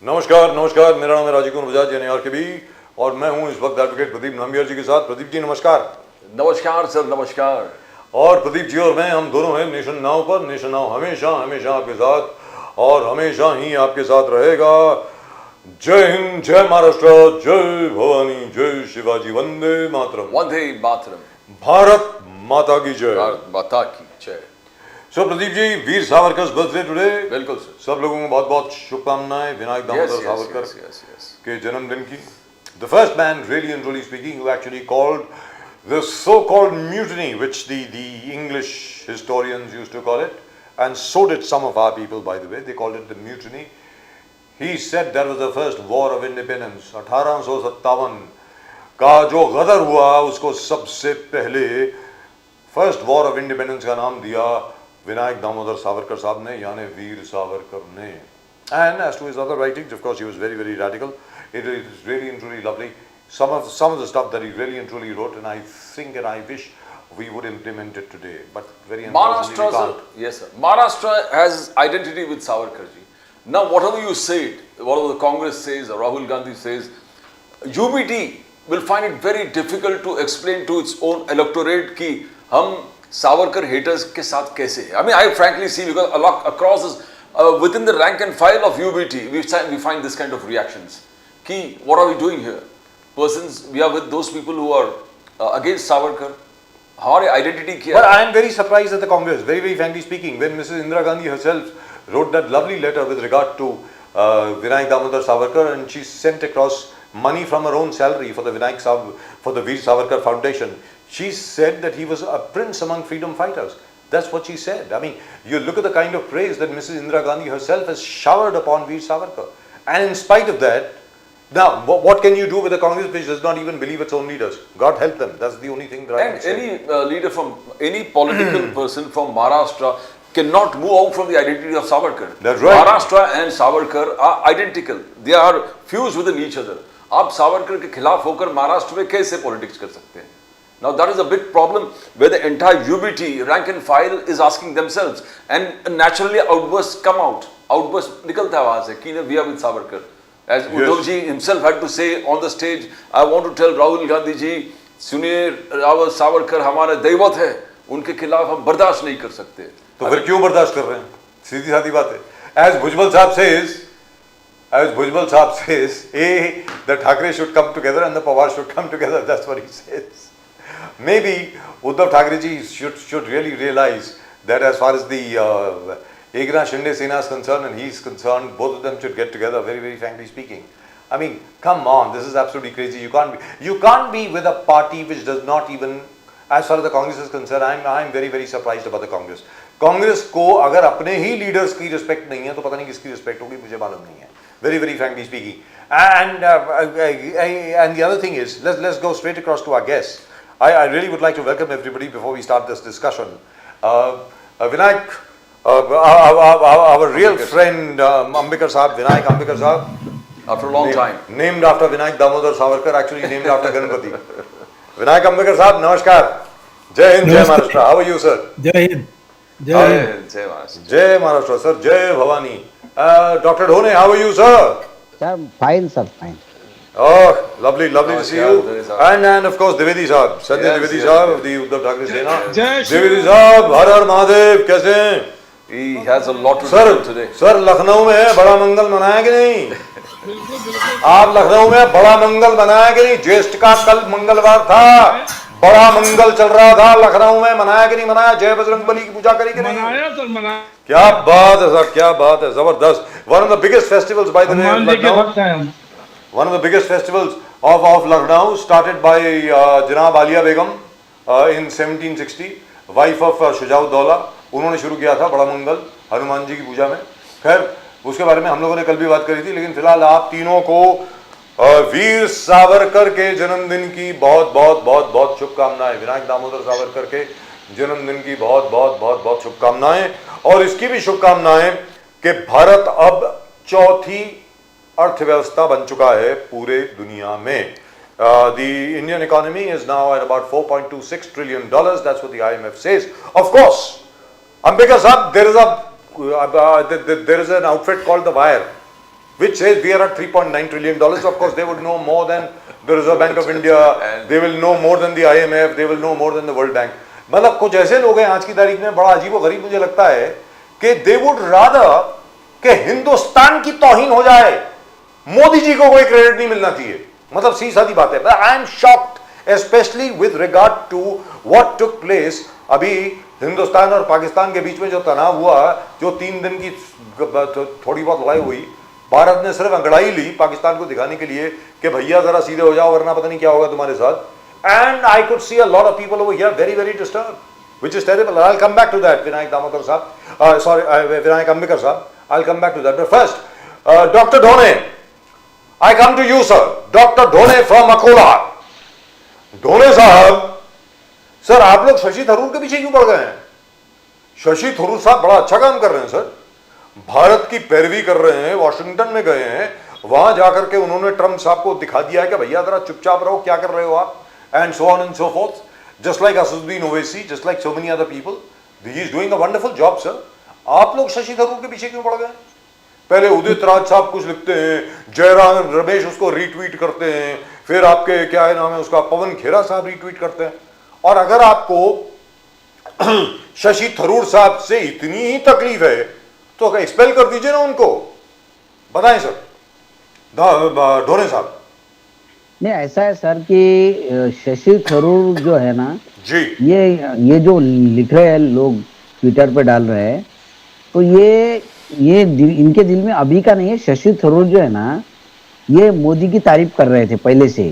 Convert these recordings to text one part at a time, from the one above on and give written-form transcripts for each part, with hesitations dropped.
नमस्कार नमस्कार, मेरा नाम है राजीव कुमार बजाज, यानी आरकेबी, और मैं हूं इस वक्त एडवोकेट प्रदीप नाम्बियार जी के साथ। प्रदीप जी नमस्कार। नमस्कार सर, नमस्कार। और प्रदीप जी और मैं, हम दोनों हैं नेशन नाउ पर। नेशन नाउ हमेशा हमेशा आपके साथ और हमेशा ही आपके साथ रहेगा। जय हिंद, जय महाराष्ट्र, जय भवानी, जय शिवाजी, वंदे मातरम। वंदे मातरम। भारत माता की जय। भारत माता की जय। सो प्रदीप जी, वीर सावरकर बर्थडे टुडे। बिल्कुल सर। सब लोगों को बहुत बहुत शुभकामनाएं विनायक दामोदर सावरकर के जन्मदिन की। The first man, really and truly speaking, who actually called the so-called mutiny, which the English historians used to call it, and so did some of our people, by the way, they called it the mutiny. He said that was the first war of independence. 1857 का जो गदर हुआ, उसको सबसे पहले first war of independence का नाम दिया विनायक दामोदर सावरकर साहब ने, यानी वीर सावरकर ने. And as to his other writings, of course, he was very, very radical. It is really and truly lovely. Some of the stuff that he really and truly wrote, and I think and I wish we would implement it today. But very unfortunately we can't. Yes sir. Maharashtra has identity with Savarkar ji. Now whatever you say, whatever the Congress says or Rahul Gandhi says, UBT will find it very difficult to explain to its own electorate कि हम Savarkar haters के साथ कैसे हैं. I mean, I frankly see, because a lot across this, within the rank and file of UBT, we find this kind of reactions. Ki, what are we doing here? Persons, we are with those people who are against Savarkar. हमारी identity क्या है? But I am very surprised at the Congress, very, very frankly speaking, when Mrs. Indira Gandhi herself wrote that lovely letter with regard to Vinayak Damodar Savarkar, and she sent across money from her own salary for the Veer Savarkar Foundation. She said that he was a prince among freedom fighters. That's what she said. I mean, you look at the kind of praise that Mrs. Indira Gandhi herself has showered upon Veer Savarkar. And in spite of that, now, what can you do with a Congress which does not even believe its own leaders? God help them. That's the only thing that I can say. And any leader from, any political person from Maharashtra cannot move out from the identity of Savarkar. That's right. Maharashtra and Savarkar are identical. They are fused within each other. आप सावरकर के खिलाफ होकर महाराष्ट्र में कैसे politics कर सकते हैं? Now that is a big problem where the entire UBT rank and file is asking themselves, and naturally outbursts come out. Outbursts निकलता है वहाँ से कि we are with Savarkar. As Uddhav ji himself had to say on the stage, I want to tell Rahul Gandhi ji, सुनिए, रावल सावरकर हमारे दैवत है, उनके खिलाफ हम बर्दाश्त नहीं कर सकते. तो फिर क्यों बर्दाश्त कर रहे हैं? सीधी सादी बात है. As Bhujbal Sahab says, the Thackeray should come together and the Pawar should come together. That's what he says. Maybe Uddhav Thackeray ji should really realize that as far as the Eknath Shinde Sena is concerned and he is concerned, both of them should get together, very, very frankly speaking. I mean, come on, this is absolutely crazy. You can't be with a party which does not even, as far as the Congress is concerned, I'm very, very surprised about the Congress. Congress को अगर अपने ही leaders की respect नहीं है तो पता नहीं किसकी रिस्पेक्ट होगी, मुझे मालूम नहीं है. Very, very frankly speaking. And the other thing is, let's go straight across to our guests. I really would like to welcome everybody before we start this discussion. Vinayak, our real friend Ambekar Sahab, Vinayak Ambekar Sahab. After a long time. Named after Vinayak Damodar Savarkar, actually named after Ganpati. Vinayak Ambekar Sahab, namaskar. Jai Hind, Jai Maharashtra. How are you, sir? Jai Hind. Jai Hind, Jai Maharashtra. Jai Maharashtra, sir. Jai Bhavani. Dr. Dhone, how are you, sir? Sir, fine, sir, fine. Oh, lovely to see you. And of course, Dwivedi Sahab, Sanjay Dwivedi Sahab of the Uddhav Thackeray Sena. Dwivedi Sahab, Har Har Mahadev, कैसे हैं? He has a lot to do today. Sir, Lucknow में बड़ा मंगल मनाया कि नहीं? आप लखनऊ में बड़ा मंगल मनाया कि नहीं? ज्येष्ठ का कल मंगलवार था, बड़ा मंगल चल रहा था लखनऊ में, मनाया कि नहीं मनाया? जय बजरंगबली की पूजा करी कि नहीं? मनाया सर, मनाया. क्या बात है सर, क्या बात है, जबरदस्त. One of the biggest festivals, by the way, of Lucknow. One of the biggest festivals of Lucknow, started by Janab Alia Begum in 1760, wife of Shujaud-Dawla. उन्होंने शुरू किया था बड़ा मंगल हनुमान जी की पूजा में. खैर, उसके बारे में हम लोगों ने कल भी बात करी थी, लेकिन फिलहाल आप तीनों को वीर सावरकर के जन्मदिन की बहुत बहुत बहुत बहुत शुभकामनाएं. विनायक दामोदर सावरकर के जन्मदिन की बहुत बहुत बहुत बहुत शुभकामनाएं. और इसकी भी शुभकामनाएं कि भारत अब चौथी अर्थव्यवस्था बन चुका है पूरे दुनिया में. The Indian economy is now at about $4.26 trillion. That's what the IMF says. Of course, Ambekar Sahab, there is an outfit called The Wire. which says we are at $3.9 trillion. Of course, they would know more than the Reserve Bank of India. They will know more than the IMF. They will know more than the World Bank. मतलब कुछ ऐसे लोग हैं आज की तारीख में, बड़ा अजीब और गरीब मुझे लगता है कि they would rather कि हिंदुस्तान की तौहीन हो जाए, मोदी जी को कोई क्रेडिट नहीं मिलना चाहिए. मतलब सीधी सादी बात है. But I am shocked, especially with regard to what took place. अभी हिंदुस्तान और पाकिस्तान के बीच में जो तनाव हुआ, जो 3 दिन की थोड़ी बहुत लड़ाई हुई, भारत ने सिर्फ अंगड़ाई ली पाकिस्तान को दिखाने के लिए कि भैया जरा सीधे हो जाओ वरना पता नहीं क्या होगा तुम्हारे साथ. And I could see a lot of people over here very, very disturbed, which is terrible. I'll come back to that, Vinayak Damodar Sahab. Vinayak Ambekar Sahab. I'll come back to that. But first, Dr. Dhone, I come to you, sir. Dr. Dhone from Akola. Dhone Sahab, sir आप लोग शशि थरूर के पीछे क्यों पड़ गए हैं? शशि थरूर साहब बड़ा अच्छा काम कर रहे हैं सर. भारत की पैरवी कर रहे हैं, वॉशिंगटन में गए हैं, वहां जाकर के उन्होंने ट्रम्प साहब को दिखा दिया है कि भैया जरा चुपचाप रहो, क्या कर रहे हो आप, and so on and so fourth. Just like Asaduddin Owaisi, just like so many other people. He is doing a wonderful job sir. आप लोग शशि थरूर के पीछे क्यों पड़ गए? पहले उदित राज साहब कुछ लिखते हैं, जयराम रमेश उसको रीट्वीट करते हैं, फिर आपके क्या है नाम है उसका, पवन खेरा साहब रीट्वीट करते हैं. और अगर आपको शशि थरूर साहब से इतनी ही तकलीफ है तो एक्सपेल कर दीजिए ना उनको. बताएं सर. ढोरे साहब. नहीं, ऐसा है सर कि शशि थरूर जो है ना जी, ये जो लिख रहे हैं लोग, ट्विटर पे डाल रहे हैं, तो ये इनके दिल में अभी का नहीं है. शशि थरूर जो है ना, ये मोदी की तारीफ कर रहे थे पहले से,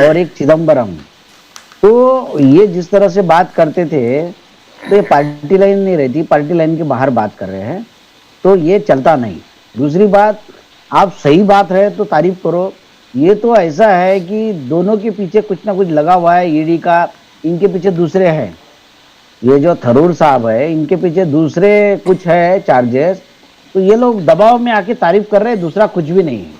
और एक चिदम्बरम. तो ये जिस तरह से बात करते थे, तो ये पार्टी लाइन नहीं रहती, पार्टी लाइन के बाहर बात कर रहे हैं, तो ये चलता नहीं. दूसरी बात, आप सही बात है तो तारीफ करो. ये तो ऐसा है कि दोनों के पीछे कुछ ना कुछ लगा हुआ है. ईडी का, इनके पीछे दूसरे हैं. ये जो थरूर साहब है, इनके पीछे दूसरे कुछ है चार्जेस. तो ये लोग दबाव में आके तारीफ कर रहे हैं, दूसरा कुछ भी नहीं है.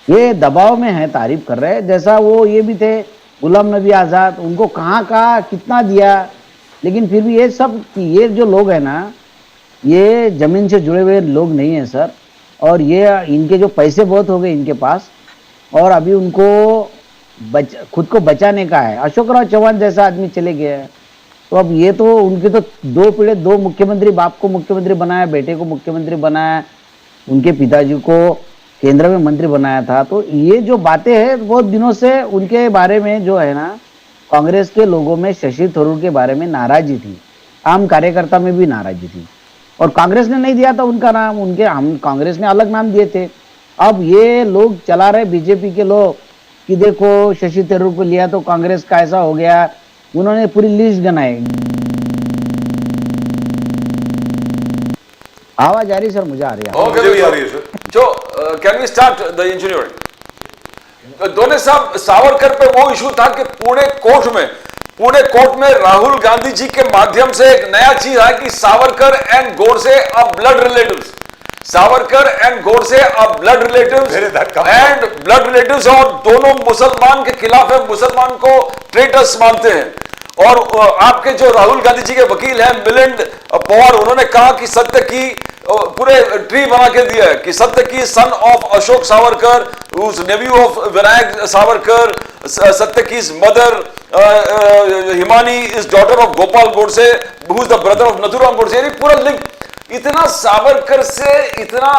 ये दबाव में है, तारीफ कर रहे हैं. जैसा वो ये भी थे गुलाम नबी आज़ाद, उनको कहाँ कितना दिया, लेकिन फिर भी ये जो लोग हैं ना, ये जमीन से जुड़े हुए लोग नहीं हैं सर. और ये इनके जो पैसे बहुत हो गए इनके पास, और अभी उनको खुद को बचाने का है. अशोक राव चौहान जैसा आदमी चले गए हैं, तो अब ये तो उनके तो 2 पीढ़ी, 2 मुख्यमंत्री, बाप को मुख्यमंत्री बनाया, बेटे को मुख्यमंत्री बनाया, उनके पिताजी को केंद्र में मंत्री बनाया था. तो ये जो बातें हैं, बहुत दिनों से उनके बारे में जो है ना, कांग्रेस के लोगों में शशि थरूर के बारे में नाराजगी थी, आम कार्यकर्ता में भी नाराजगी थी. और कांग्रेस ने नहीं दिया था उनका नाम, हम कांग्रेस ने अलग नाम दिए थे. अब ये लोग चला रहे, बीजेपी के लोग, कि देखो शशि थरूर को लिया तो कांग्रेस का ऐसा हो गया. उन्होंने पूरी लिस्ट बनाई. आवाज आ रही सर? मुझे आ रही है. मुझे भी आ रही है सर. जो can we start the engineering? दोनों साहब, सावरकर पे वो इशू था कि पुणे कोर्ट में राहुल गांधी जी के माध्यम से एक नया चीज है कि Savarkar and Godse are blood relatives. Savarkar and Godse are blood relatives, and blood relatives, और दोनों मुसलमान के खिलाफ है, मुसलमान को ट्रेटर्स मानते हैं. और आपके जो राहुल गांधी जी के वकील हैं मिलिंद पवार, उन्होंने कहा कि सत्य की पूरे ट्री बना के दिया है कि सत्य की son of Ashok Savarkar, nephew of Vinayak Savarkar, सत्य की mother Himani is daughter of Gopal Godse, who is the brother of Nathuram Godse. यानी पूरा लिंक. इतना सावरकर से इतना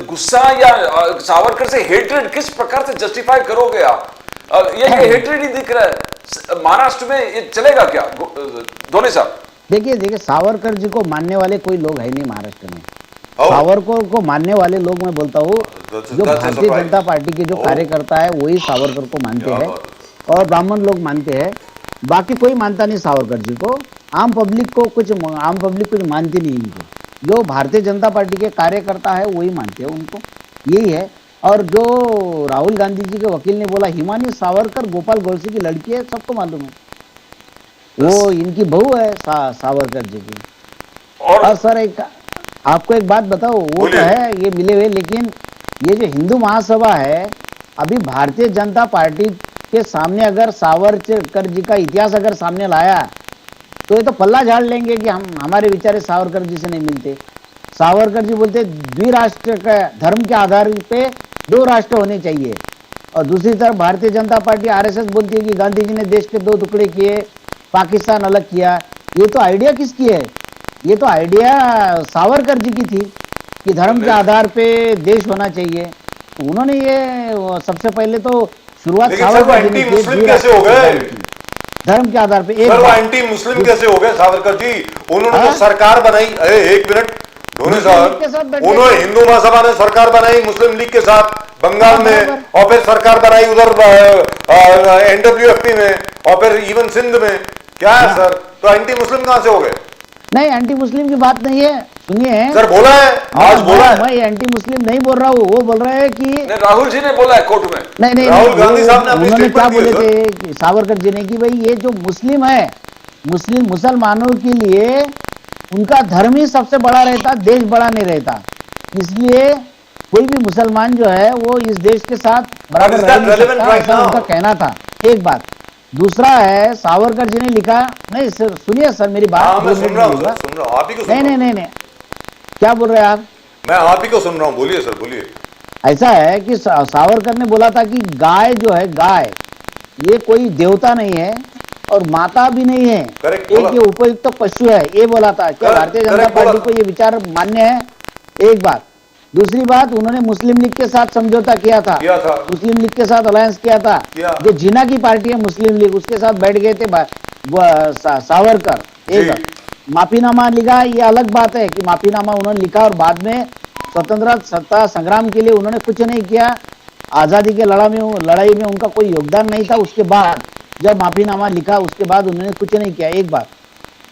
गुस्सा या सावरकर से हेट्रेड किस प्रकार से जस्टिफाई करोगे आप? ये हेट्रेड ही दिख रहा है. महाराष्ट्र में ये चलेगा क्या? धोनी साहब, देखिए सावरकर जी को मानने वाले कोई लोग है नहीं महाराष्ट्र में. सावरकर को मानने वाले लोग, मैं बोलता हूँ, जो भारतीय जनता पार्टी के जो कार्यकर्ता है वही सावरकर को मानते हैं, और ब्राह्मण लोग मानते हैं. बाकी कोई मानता नहीं सावरकर जी को. आम पब्लिक कुछ मानती नहीं इनको. जो भारतीय जनता पार्टी के कार्यकर्ता है वही मानते हैं उनको. यही है. और जो राहुल गांधी जी के वकील ने बोला, हिमानी सावरकर गोपाल गोडसे की लड़की है, सबको मालूम है. वो इनकी बहू है सावरकर जी की. और सर आपको एक बात बताओ, वो तो है ये मिले हुए, लेकिन ये जो हिंदू महासभा है, अभी भारतीय जनता पार्टी के सामने अगर सावरकर जी का इतिहास अगर सामने लाया, तो ये तो पल्ला झाड़ लेंगे कि हमारे विचारे सावरकर जी से नहीं मिलते. सावरकर जी बोलते द्विराष्ट्र का धर्म के आधार पे 2 राष्ट्र होने चाहिए, और दूसरी तरफ भारतीय जनता पार्टी आरएसएस बोलती है कि गांधी जी ने देश के 2 टुकड़े किए, पाकिस्तान अलग किया। ये तो आइडिया किसकी है? ये तो आइडिया सावरकर जी की थी कि धर्म के आधार पे देश होना चाहिए। तो उन्होंने ये सबसे पहले तो शुरुआत लेकिन सर वो सावरकर जी ने एंटी की, मुस्लिम कैसे हो गए? धर्म के आधार पे। एक सर वो बात- एंटी मुस्लिम कैसे हो गए सावरकर जी? उन्होंने तो हाँ? सरकार बनाई, अरे एक मिनट ढोने मुस्लिम लीग के साथ साहब, बैठे उन्होंने थे। हिंदू महासभा ने सरकार बनाई मुस्लिम लीग के साथ बंगाल हाँ, में, बराबर। और फिर सरकार बनाई उधर एनडब्ल्यूएफपी में, और फिर इवन सिंध में। क्या है सर, तो एंटी मुस्लिम कहां से हो गए? नहीं, एंटी मुस्लिम की बात नहीं है, सुनिए। सर बोला है, आज बोला है। मैं एंटी मुस्लिम नहीं बोल रहा हूँ, वो बोल रहे हैं कि नहीं, राहुल जी ने बोला है कोर्ट में। नहीं, राहुल गांधी साहब ने अपनी उन्होंने क्या स्टेटमेंट दी बोले है, थे कि सावरकर जी ने कि भाई ये जो मुस्लिम है, मुसलमानों के लिए उनका धर्म ही सबसे बड़ा रहता, देश बड़ा नहीं रहता। इसलिए कोई भी मुसलमान जो है वो इस देश के साथ बराबर is रह that नहीं relevant सकता, right ऐसा now? उनका कहना था। एक बात। दूसरा है, सावरकर जी ने लिखा, नहीं सर सुनिए सर मेरी बात। हाँ मैं 2 सुन मिनट रहा हूँ बोलूंगा। सर, सुन रहा हूँ, आप ही को सुन नहीं रहा नहीं हूँ। नहीं नहीं, क्या बोल रहे हैं आप? मैं आप ही को सुन रहा हूँ, बोलिए सर बोलिए। ऐसा है कि सावरकर ने बोला था कि गाय जो है, गाय ये कोई देवता नहीं है और माता भी नहीं है, Correct, एक बोला। ये उपयुक्त पशु है, ये बोला था। क्या Correct, Bharatiya Janata correct, party बोला। को ये विचार मान्य है? एक बात। दूसरी बात, उन्होंने मुस्लिम लीग के साथ समझौता किया था, मुस्लिम लीग के साथ अलायंस किया था। किया। जो जिना की पार्टी है मुस्लिम लीग, उसके साथ बैठ गए थे सावरकर। एक माफीनामा लिखा, ये अलग बात है कि माफीनामा उन्होंने लिखा और बाद में स्वतंत्रता संग्राम के लिए उन्होंने कुछ नहीं किया, आजादी के लड़ाई में उनका कोई योगदान नहीं था। उसके बाद जब माफीनामा लिखा उसके बाद उन्होंने कुछ नहीं किया। एक बात।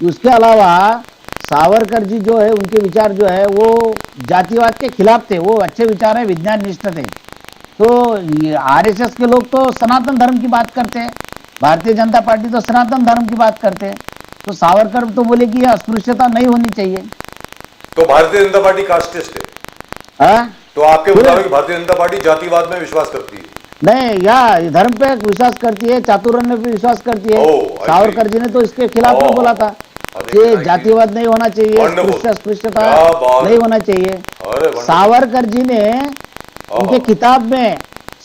उसके अलावा सावरकर जी जो है, उनके विचार जो है वो जातिवाद के खिलाफ थे, वो अच्छे विचार है, विज्ञान निष्ठ थे। तो आरएसएस के लोग तो सनातन धर्म की बात करते हैं, भारतीय जनता पार्टी तो सनातन धर्म की बात करते हैं। तो सावरकर तो बोले कि यह अस्पृश्यता नहीं होनी चाहिए। तो भारतीय जनता पार्टी कास्टिस्ट है, हाँ? तो आपके मुताबिक भारतीय जनता पार्टी जातिवाद में विश्वास करती है? नहीं, या धर्म पे विश्वास करती है, चातुर्य पे विश्वास करती है। Oh, I सावरकर जी ने तो इसके खिलाफ में Oh, बोला था कि जातिवाद नहीं होना चाहिए, Wonderful. अस्पृश्यता क्या बात नहीं होना चाहिए। अरे wonderful. सावरकर जी ने उनके किताब में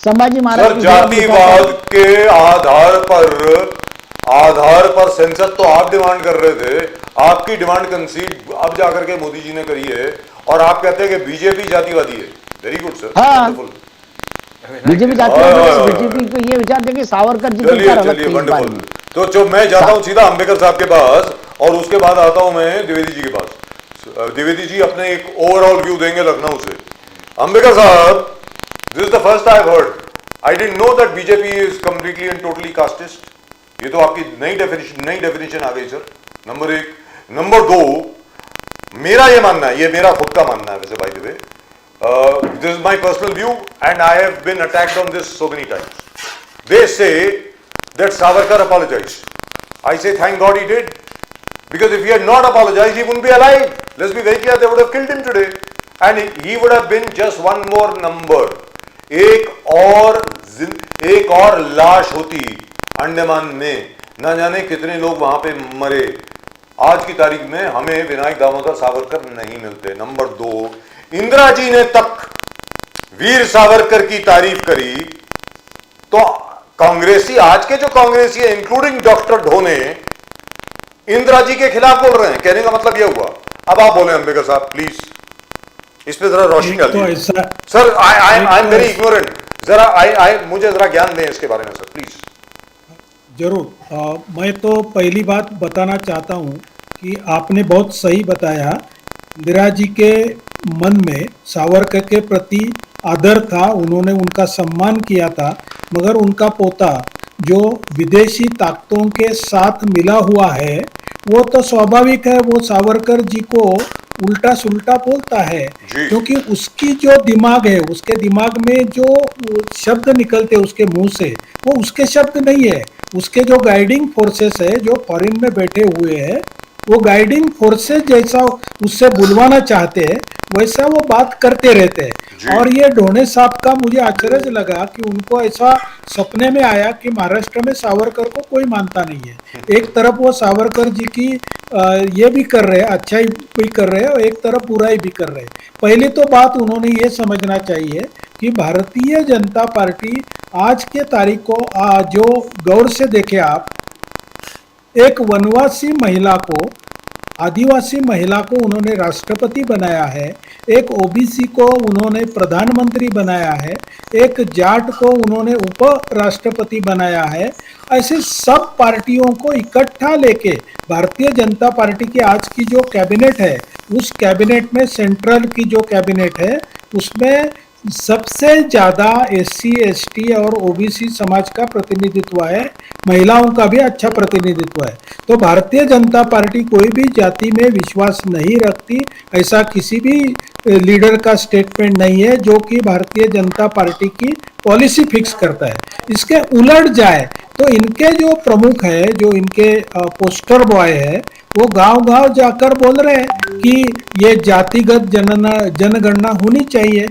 संभाजी महाराज सर की जीवन जातिवाद लिखा था। के आधार पर सेंसस तो आप डिमांड कर रहे थे, आपकी डिमांड कंसीड अब जाकर के मोदी जी ने करी है, और आप कहते हैं कि बीजेपी जातिवादी है। वेरी गुड सर, हाँ। वंडरफुल। बीजेपी जातिवाद है, बीजेपी को ये विचार थे कि सावरकर जी के चलिए विचार अलग चलिए थे इस बारे वंडरफुल। में। तो जो मैं जाता हूँ सीधा अंबेडकर साहब के पास, और उसके बाद आता हूँ मैं द्विवेदी जी के पास। द्विवेदी जी अपने एक ओवरऑल व्यू देंगे लखनऊ से। अंबेडकर साहब, this is the first I heard, I didn't know that BJP is completely and totally casteist. ये तो आपकी नई डेफिनेशन आ गई सर, नंबर 1। नंबर 2, मेरा ये मानना है, ये मेरा खुद का मानना है वैसे, bye the way, this is my personal view and I have been attacked on this so many times. They say that Savarkar apologized. I say thank God he did, because if he had not apologized he wouldn't be alive. Let's be very clear, they would have killed him today and he would have been just one more number. एक और लाश होती अंडमान में, न जाने कितने लोग वहां पे मरे। आज की तारीख में हमें विनायक दामोदर सावरकर नहीं मिलते। नंबर 2, इंदिरा जी ने तक वीर सावरकर की तारीफ करी, तो कांग्रेसी, आज के जो कांग्रेसी है इंक्लूडिंग डॉक्टर ढोने, इंदिरा जी के खिलाफ बोल रहे हैं। कहने का मतलब यह हुआ। अब आप बोले अंबेडकर साहब प्लीज इस पे जरा रोशनी डालिए। Sir I am very ignorant, जरा मुझे जरा ज्ञान दें इसके बारे में सर प्लीज। जरूर। मैं तो पहली बात बताना चाहता हूं कि आपने बहुत सही बताया। इंदिरा जी के मन में सावरकर के प्रति आदर था, उन्होंने उनका सम्मान किया था, मगर उनका पोता जो विदेशी ताकतों के साथ मिला हुआ है, वो तो स्वाभाविक है वो सावरकर जी को उल्टा सुल्टा बोलता है, क्योंकि उसकी जो दिमाग है, उसके दिमाग में जो शब्द निकलते उसके मुंह से, वो उसके शब्द नहीं है। उसके जो गाइडिंग फोर्सेस है, जो फॉरेन में बैठे हुए हैं, वो गाइडिंग फोर्सेस जैसा उससे बुलवाना चाहते हैं वैसा वो बात करते रहते हैं। और ये ढोने साहब का मुझे आश्चर्य लगा कि उनको ऐसा सपने में आया कि महाराष्ट्र में सावरकर को कोई मानता नहीं है। एक तरफ वो सावरकर जी की ये भी कर रहे हैं, अच्छाई भी कर रहे हैं और एक तरफ बुराई भी कर रहे हैं। पहली तो बात उन्होंने ये समझना चाहिए कि भारतीय जनता पार्टी आज के तारीख को जो गौर से देखे आप, एक वनवासी महिला को, आदिवासी महिला को उन्होंने राष्ट्रपति बनाया है, एक ओबीसी को उन्होंने प्रधानमंत्री बनाया है, एक जाट को उन्होंने उपराष्ट्रपति बनाया है। ऐसे सब पार्टियों को इकट्ठा लेके भारतीय जनता पार्टी की आज की जो कैबिनेट है, उस कैबिनेट में सेंट्रल की जो कैबिनेट है उसमें सबसे ज्यादा एससी एसटी और ओबीसी समाज का प्रतिनिधित्व है, महिलाओं का भी अच्छा प्रतिनिधित्व है। तो भारतीय जनता पार्टी कोई भी जाति में विश्वास नहीं रखती, ऐसा किसी भी लीडर का स्टेटमेंट नहीं है जो कि भारतीय जनता पार्टी की पॉलिसी फिक्स करता है। इसके उलट जाए तो इनके जो प्रमुख है, जो इनके पोस्टर बॉय है, वो गांव-गांव जाकर बोल रहे हैं कि ये जातिगत जनगणना होनी चाहिए।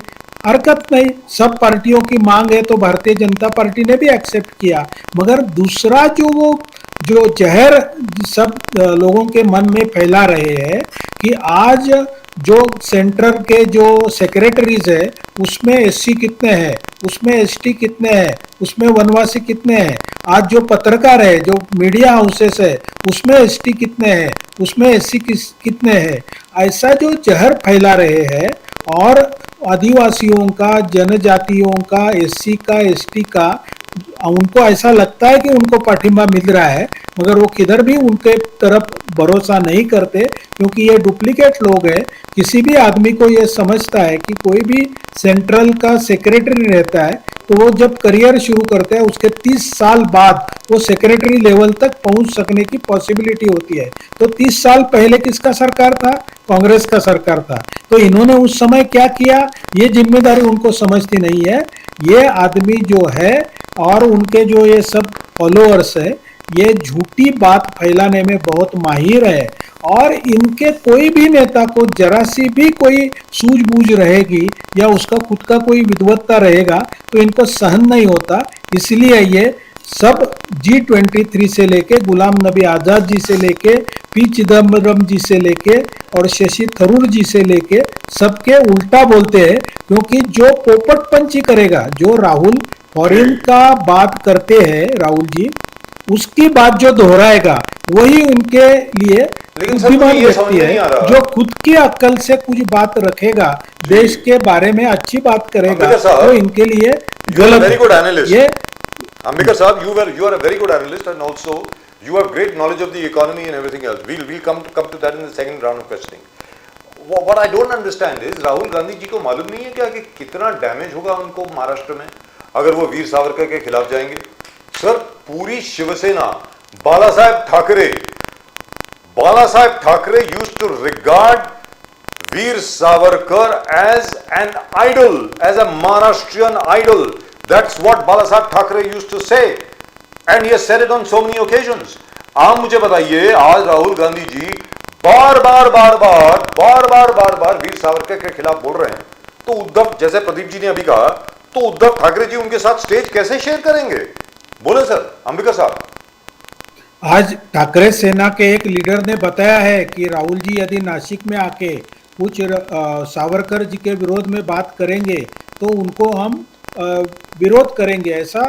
हरकत नहीं, सब पार्टियों की मांग है तो भारतीय जनता पार्टी ने भी एक्सेप्ट किया। मगर दूसरा जो जहर सब लोगों के मन में फैला रहे हैं कि आज जो सेंटर के जो सेक्रेटरीज है उसमें एससी कितने हैं, उसमें एसटी कितने हैं, उसमें वनवासी कितने हैं, आज जो पत्रकार है, जो मीडिया हाउसेस है उसमें एसटी कितने हैं, उसमें एससी कितने हैं, ऐसा जो जहर फैला रहे हैं और आदिवासियों का, जनजातियों का, एससी का, एसटी का, उनको ऐसा लगता है कि उनको पाठिंबा मिल रहा है, मगर वो किधर भी उनके तरफ भरोसा नहीं करते क्योंकि ये डुप्लीकेट लोग हैं। किसी भी आदमी को ये समझता है कि कोई भी सेंट्रल का सेक्रेटरी रहता है तो वो जब करियर शुरू करता है उसके 30 साल बाद वो सेक्रेटरी लेवल तक पहुंच सकने की पॉसिबिलिटी होती है। तो 30 साल पहले किसका सरकार था? कांग्रेस का सरकार था। तो इन्होंने उस समय क्या किया, ये जिम्मेदारी उनको समझती नहीं है। ये आदमी जो है और उनके जो ये सब फॉलोअर्स है, ये झूठी बात फैलाने में बहुत माहिर है और इनके कोई भी नेता को जरा सी भी कोई सूझबूझ रहेगी या उसका खुद का कोई विद्वत्ता रहेगा तो इनको सहन नहीं होता। इसलिए ये सब G23 से लेके गुलाम नबी आजाद जी से लेके पी चिदम्बरम जी से लेके और शशि थरूर जी से लेके सबके उल्टा बोलते हैं क्योंकि जो पोपटपंची करेगा, जो राहुल फॉरेन का बात करते हैं राहुल जी, उसकी बात जो दोहराएगा वही उनके लिए बुद्धिमान व्यक्ति है। जो खुद की अक्ल से कुछ बात रखेगा, देश के बारे में अच्छी बात करेगा तो इनके लिए गलत है। ये Ambedkar Sahab, you are a very good analyst and also you have great knowledge of the economy and everything else. We'll come to that in the second round of questioning. What I don't understand is Rahul Gandhi ji को मालूम नहीं है क्या कि कितना damage होगा उनको महाराष्ट्र में अगर वो वीर सावरकर के खिलाफ जाएंगे। सर, पूरी शिवसेना, बाला साहेब Thackeray used to regard Veer Savarkar as an idol, as a Maharashtrian idol. That's what Bala Saheb Thackeray used to say, and he has said it on so many occasions. आप मुझे बताइए, आज राहुल गांधी जी बार बार वीर सावरकर के खिलाफ बोल रहे हैं, तो उद्धव, जैसे प्रदीप जी ने अभी कहा, तो उद्धव ठाकरे जी उनके साथ स्टेज कैसे शेयर करेंगे? बोले सर, अंबिका साहब। आज ठाकरे सेना के एक लीडर ने बताया है कि राहुल जी यदि नासिक में आके कुछ सावरकर जी के विरोध में बात करेंगे तो उनको हम विरोध करेंगे, ऐसा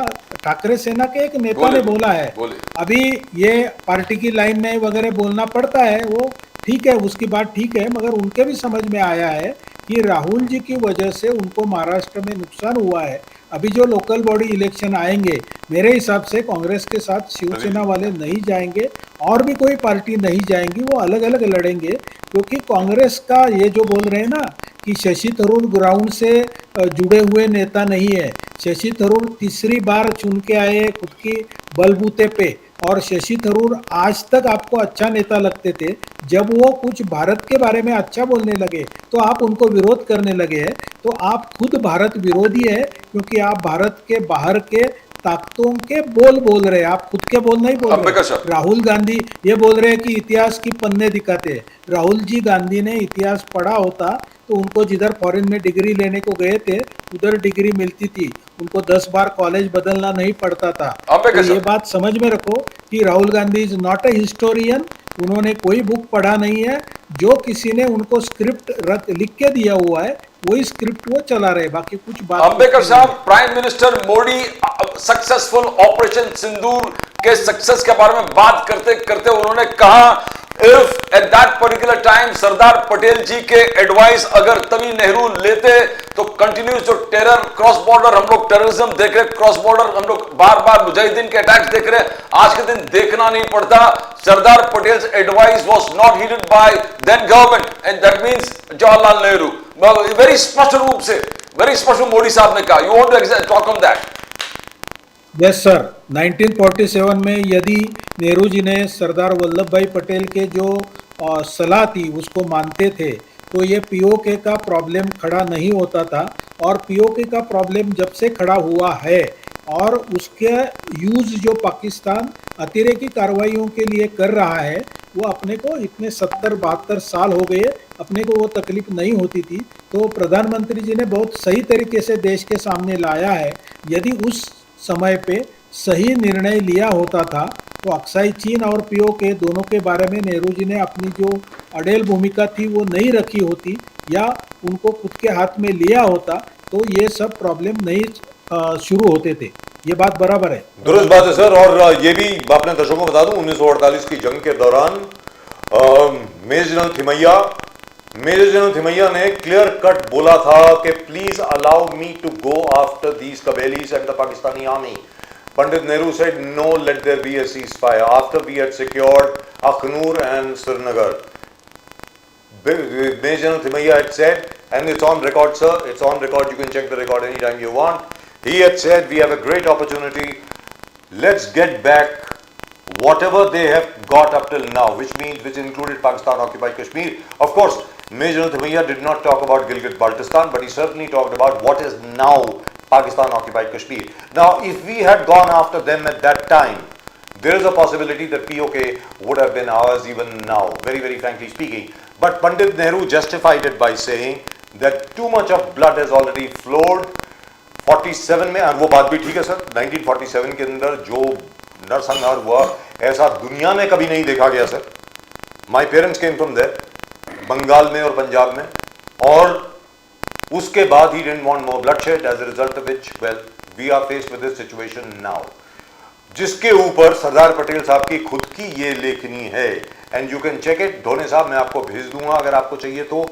ठाकरे सेना के एक नेता ने बोला है। अभी ये पार्टी की लाइन में वगैरह बोलना पड़ता है, वो ठीक है, उसकी बात ठीक है, मगर उनके भी समझ में आया है कि राहुल जी की वजह से उनको महाराष्ट्र में नुकसान हुआ है। अभी जो लोकल बॉडी इलेक्शन आएंगे, मेरे हिसाब से कांग्रेस के साथ शिवसेना वाले नहीं जाएंगे और भी कोई पार्टी नहीं जाएंगी, वो अलग अलग लड़ेंगे क्योंकि कांग्रेस का ये जो बोल रहे हैं ना कि शशि थरूर ग्राउंड से जुड़े हुए नेता नहीं है। शशि थरूर तीसरी बार चुन के आए खुद की बलबूते पे, और शशि थरूर आज तक आपको अच्छा नेता लगते थे, जब वो कुछ भारत के बारे में अच्छा बोलने लगे तो आप उनको विरोध करने लगे हैं। तो आप खुद भारत विरोधी है क्योंकि आप भारत के बाहर के ताकतों के बोल रहे हैं, आप खुद के बोल नहीं बोल रहे। राहुल गांधी ये बोल रहे हैं कि इतिहास की पन्ने दिखाते हैं। राहुल जी गांधी ने इतिहास पढ़ा होता तो उनको जिधर फॉरेन में डिग्री लेने को गए थे उधर डिग्री मिलती थी, उनको 10 बार कॉलेज बदलना नहीं पड़ता था। तो ये बात समझ में रखो कि Rahul Gandhi is not a historian, उन्होंने कोई बुक पढ़ा नहीं है। जो किसी ने उनको स्क्रिप्ट लिख के दिया हुआ है वही स्क्रिप्ट वो चला रहे, बाकी कुछ बात अंबेडकर साहब, prime minister Modi successful operation Sindoor के सक्सेस के बारे में बात करते करते उन्होंने कहा, if at that particular time Sardar Patel ji के एडवाइस अगर तभी नेहरू लेते तो कंटिन्यूस जो टेरर क्रॉस बॉर्डर हम लोग टेररिज्म देख रहे, क्रॉस बॉर्डर हम लोग बार बार मुजाहिदीन के अटैक्स देख रहे, आज के दिन देखना नहीं पड़ता। Sardar Patel's advice was not heeded by then government and that means Jawaharlal Nehru. Very स्पष्ट रूप से, वेरी स्पष्ट मोदी साहब ने कहा। You want to talk on that? Yes sir, 1947 में यदि नेहरू जी ने सरदार वल्लभ भाई पटेल के जो सलाह थी उसको मानते थे तो ये पीओके का प्रॉब्लम खड़ा नहीं होता था। और पीओके का प्रॉब्लम जब से खड़ा हुआ है और उसके यूज जो पाकिस्तान अतिरेकी कार्रवाइयों के लिए कर रहा है, वो अपने को इतने 70-72 साल हो गए, अपने को वो तकलीफ नहीं होती थी। तो प्रधानमंत्री जी ने बहुत सही तरीके से देश के सामने लाया है। यदि उस समय पे सही निर्णय लिया होता था तो अक्साई चीन और पीओके दोनों के बारे में नेहरू जी ने अपनी जो अड़ेल भूमिका थी वो नहीं रखी होती या उनको खुद के हाथ में लिया होता तो ये सब प्रॉब्लम नहीं शुरू होते थे। ये बात बराबर है, दुरुस्त बात है सर। और ये भी अपने दर्शकों को बता दूं, 1948 की जंग के दौरान मेजर जनरल थिमैया ने क्लियर कट बोला था कि please allow me to go after these कबेलीज and the Pakistani army. Pandit Nehru said, no, let there be a ceasefire after we had secured Akhnur and Srinagar. Major General Thimayya had said, and it's on record, sir, it's on record, you can check the record anytime you want. He had said, we have a great opportunity, let's get back whatever they have got up till now, which included Pakistan occupied Kashmir. Of course, Major General Thimayya did not talk about Gilgit-Baltistan, but he certainly talked about what is now Pakistan occupied Kashmir. Now, if we had gone after them at that time, there is a possibility that POK would have been ours even now, very, very frankly speaking. But Pandit Nehru justified it by saying that too much of blood has already flowed. 47 में, और वो बात भी ठीक है sir, 1947 के अंदर जो नरसंहार हुआ ऐसा दुनिया में कभी नहीं देखा गया sir. My parents came from there, Bengal में और पंजाब में, और उसके बाद ही didn't want more bloodshed, as a result of which well we are faced with this situation now, जिसके ऊपर सरदार पटेल साहब की खुद की ये लेखनी है। And you can check it, Dhoni साहब मैं आपको भेज दूंगा अगर आपको चाहिए तो।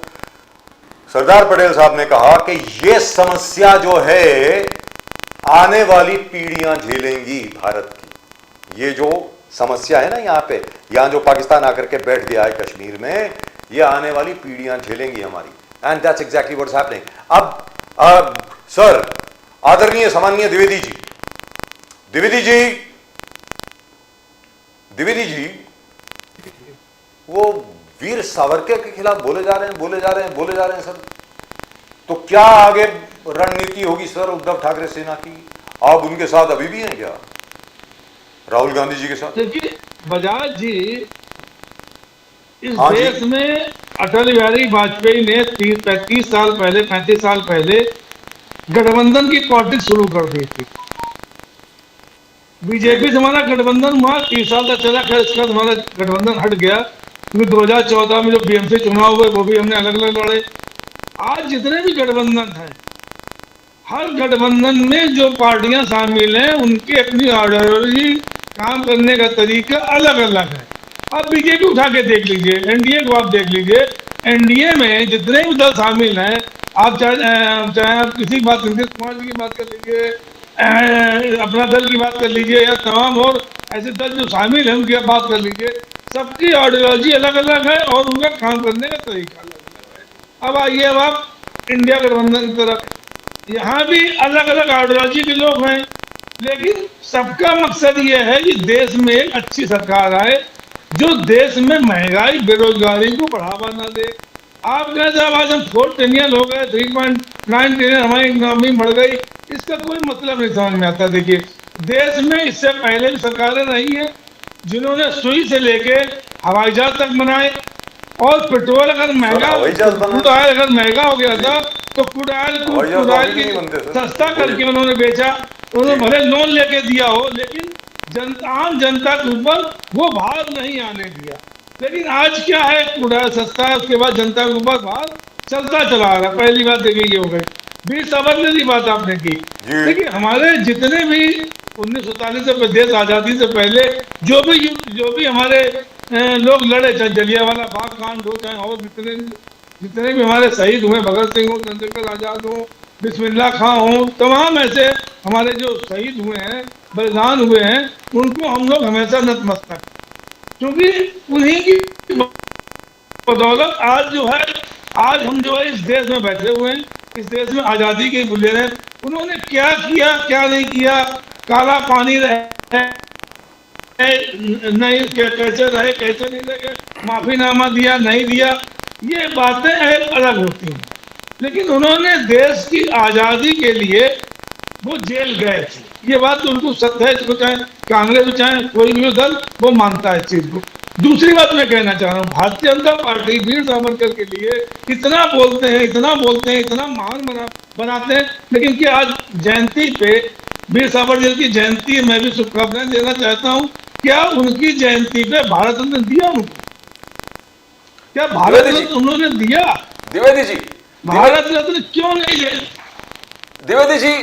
सरदार पटेल साहब ने कहा कि ये समस्या जो है आने वाली पीढ़ियां झेलेंगी भारत की। ये जो समस्या है ना यहाँ जो पाकिस्तान आकर के बैठ गया है कश्मीर में, ये आने वाली पीढ़ियां झेलेंगी हमारी। And that's exactly what's happening. अब सर, आदरणीय सम्माननीय द्विवेदी जी, वो वीर सावरकर के खिलाफ बोले जा रहे हैं सर। तो क्या आगे रणनीति होगी सर उद्धव ठाकरे सेना की? आप उनके साथ अभी भी हैं क्या, राहुल गांधी जी के साथ? देखिए, बजाज जी इस हाँ देश जी। में अटल बिहारी वाजपेयी ने 35 साल पहले गठबंधन की पॉलिटिक्स शुरू कर दी थी। बीजेपी से हमारा गठबंधन हुआ, 30 साल तक चला, खैर इसका हमारा गठबंधन हट गया क्योंकि 2014 में जो बीएमसी चुनाव हुए वो भी हमने अलग अलग लड़े। आज जितने भी गठबंधन हैं, हर गठबंधन में जो पार्टियां शामिल हैं उनकी अपनी आइडियोलॉजी, काम करने का तरीका अलग अलग है। आप बीजेपी उठा के देख लीजिए, एनडीए को आप देख लीजिए, एनडीए में जितने भी दल शामिल हैं, आप चाहे आप किसी की बात, नीतीश कुमार जी की बात कर लीजिए, अपना दल की बात कर लीजिए, या तमाम और ऐसे दल जो शामिल हैं उनकी बात कर लीजिए, सबकी आइडियोलॉजी अलग अलग है और उनका काम करने का तरीका अलग अलग है। अब आइए, अब आप इंडिया गठबंधन की तरफ, यहाँ भी अलग अलग आइडियोलॉजी के लोग हैं, लेकिन सबका मकसद ये है कि देश में एक अच्छी सरकार आए जो देश में महंगाई, बेरोजगारी को बढ़ावा ना दे। आप कहें साहब आज हम 4 ट्रिलियन हो गए, 3.9 ट्रिलियन हमारी इकोनॉमी बढ़ गई, इसका कोई मतलब नहीं समझ में आता। देखिए, देश में इससे पहले भी सरकारें रही हैं जिन्होंने सुई से लेके हवाई जहाज तक बनाए, और पेट्रोल अगर महंगा, क्रूड ऑयल अगर महंगा हो गया था तो क्रूड ऑयल की सस्ता करके उन्होंने बेचा। उन्होंने भले लोन लेके दिया हो, लेकिन आम जनता के ऊपर वो भार नहीं आने दिया। लेकिन आज क्या है, कूड़ा सस्ता है, उसके बाद जनता के ऊपर भार चलता चला आ रहा। पहली बात देखिए ये हो गई। वीर सावरकर की बात आपने की, जी। देखिए हमारे जितने भी 1947 से देश आजादी से पहले जो भी हमारे लोग लड़े, चाहे जलियांवाला बाग कांड हो, चाहे और जितने भी हमारे शहीद हुए, भगत सिंह हो, चंद्रशेखर आजाद हो, बिस्मिल्लाह खां हो, तमाम ऐसे हमारे जो शहीद हुए हैं, बलिदान हुए हैं, उनको हम लोग हमेशा नतमस्तक, क्योंकि उन्हीं की बदौलत आज जो है, आज हम जो है इस देश में बैठे हुए हैं, इस देश में आज़ादी के बुले रहे। उन्होंने क्या किया क्या नहीं किया, काला पानी रहे नहीं, कैसे रहे कैसे नहीं रहे, माफीनामा दिया नहीं दिया, ये बातें एक अलग होती हैं। लेकिन उन्होंने देश की आज़ादी के लिए वो जेल गए थे, ये बात तो उनको सत्य है, इसको चाहे कांग्रेस हो चाहे कोई भी दल वो मानता है इस चीज को। दूसरी बात मैं कहना चाह रहा हूँ, भारतीय जनता पार्टी वीर सावरकर के लिए इतना बोलते हैं, इतना महान बनाते हैं, लेकिन क्या आज जयंती पे वीर सावरकर की जयंती है, मैं भी शुभकामनाएं देना चाहता हूँ। क्या उनकी जयंती पे भारत रत्न दिया उनको? क्या भारत रत्न उन्होंने दिया? द्विवेदी जी, भारत रत्न क्यों नहीं दिया? Dwivedi ji,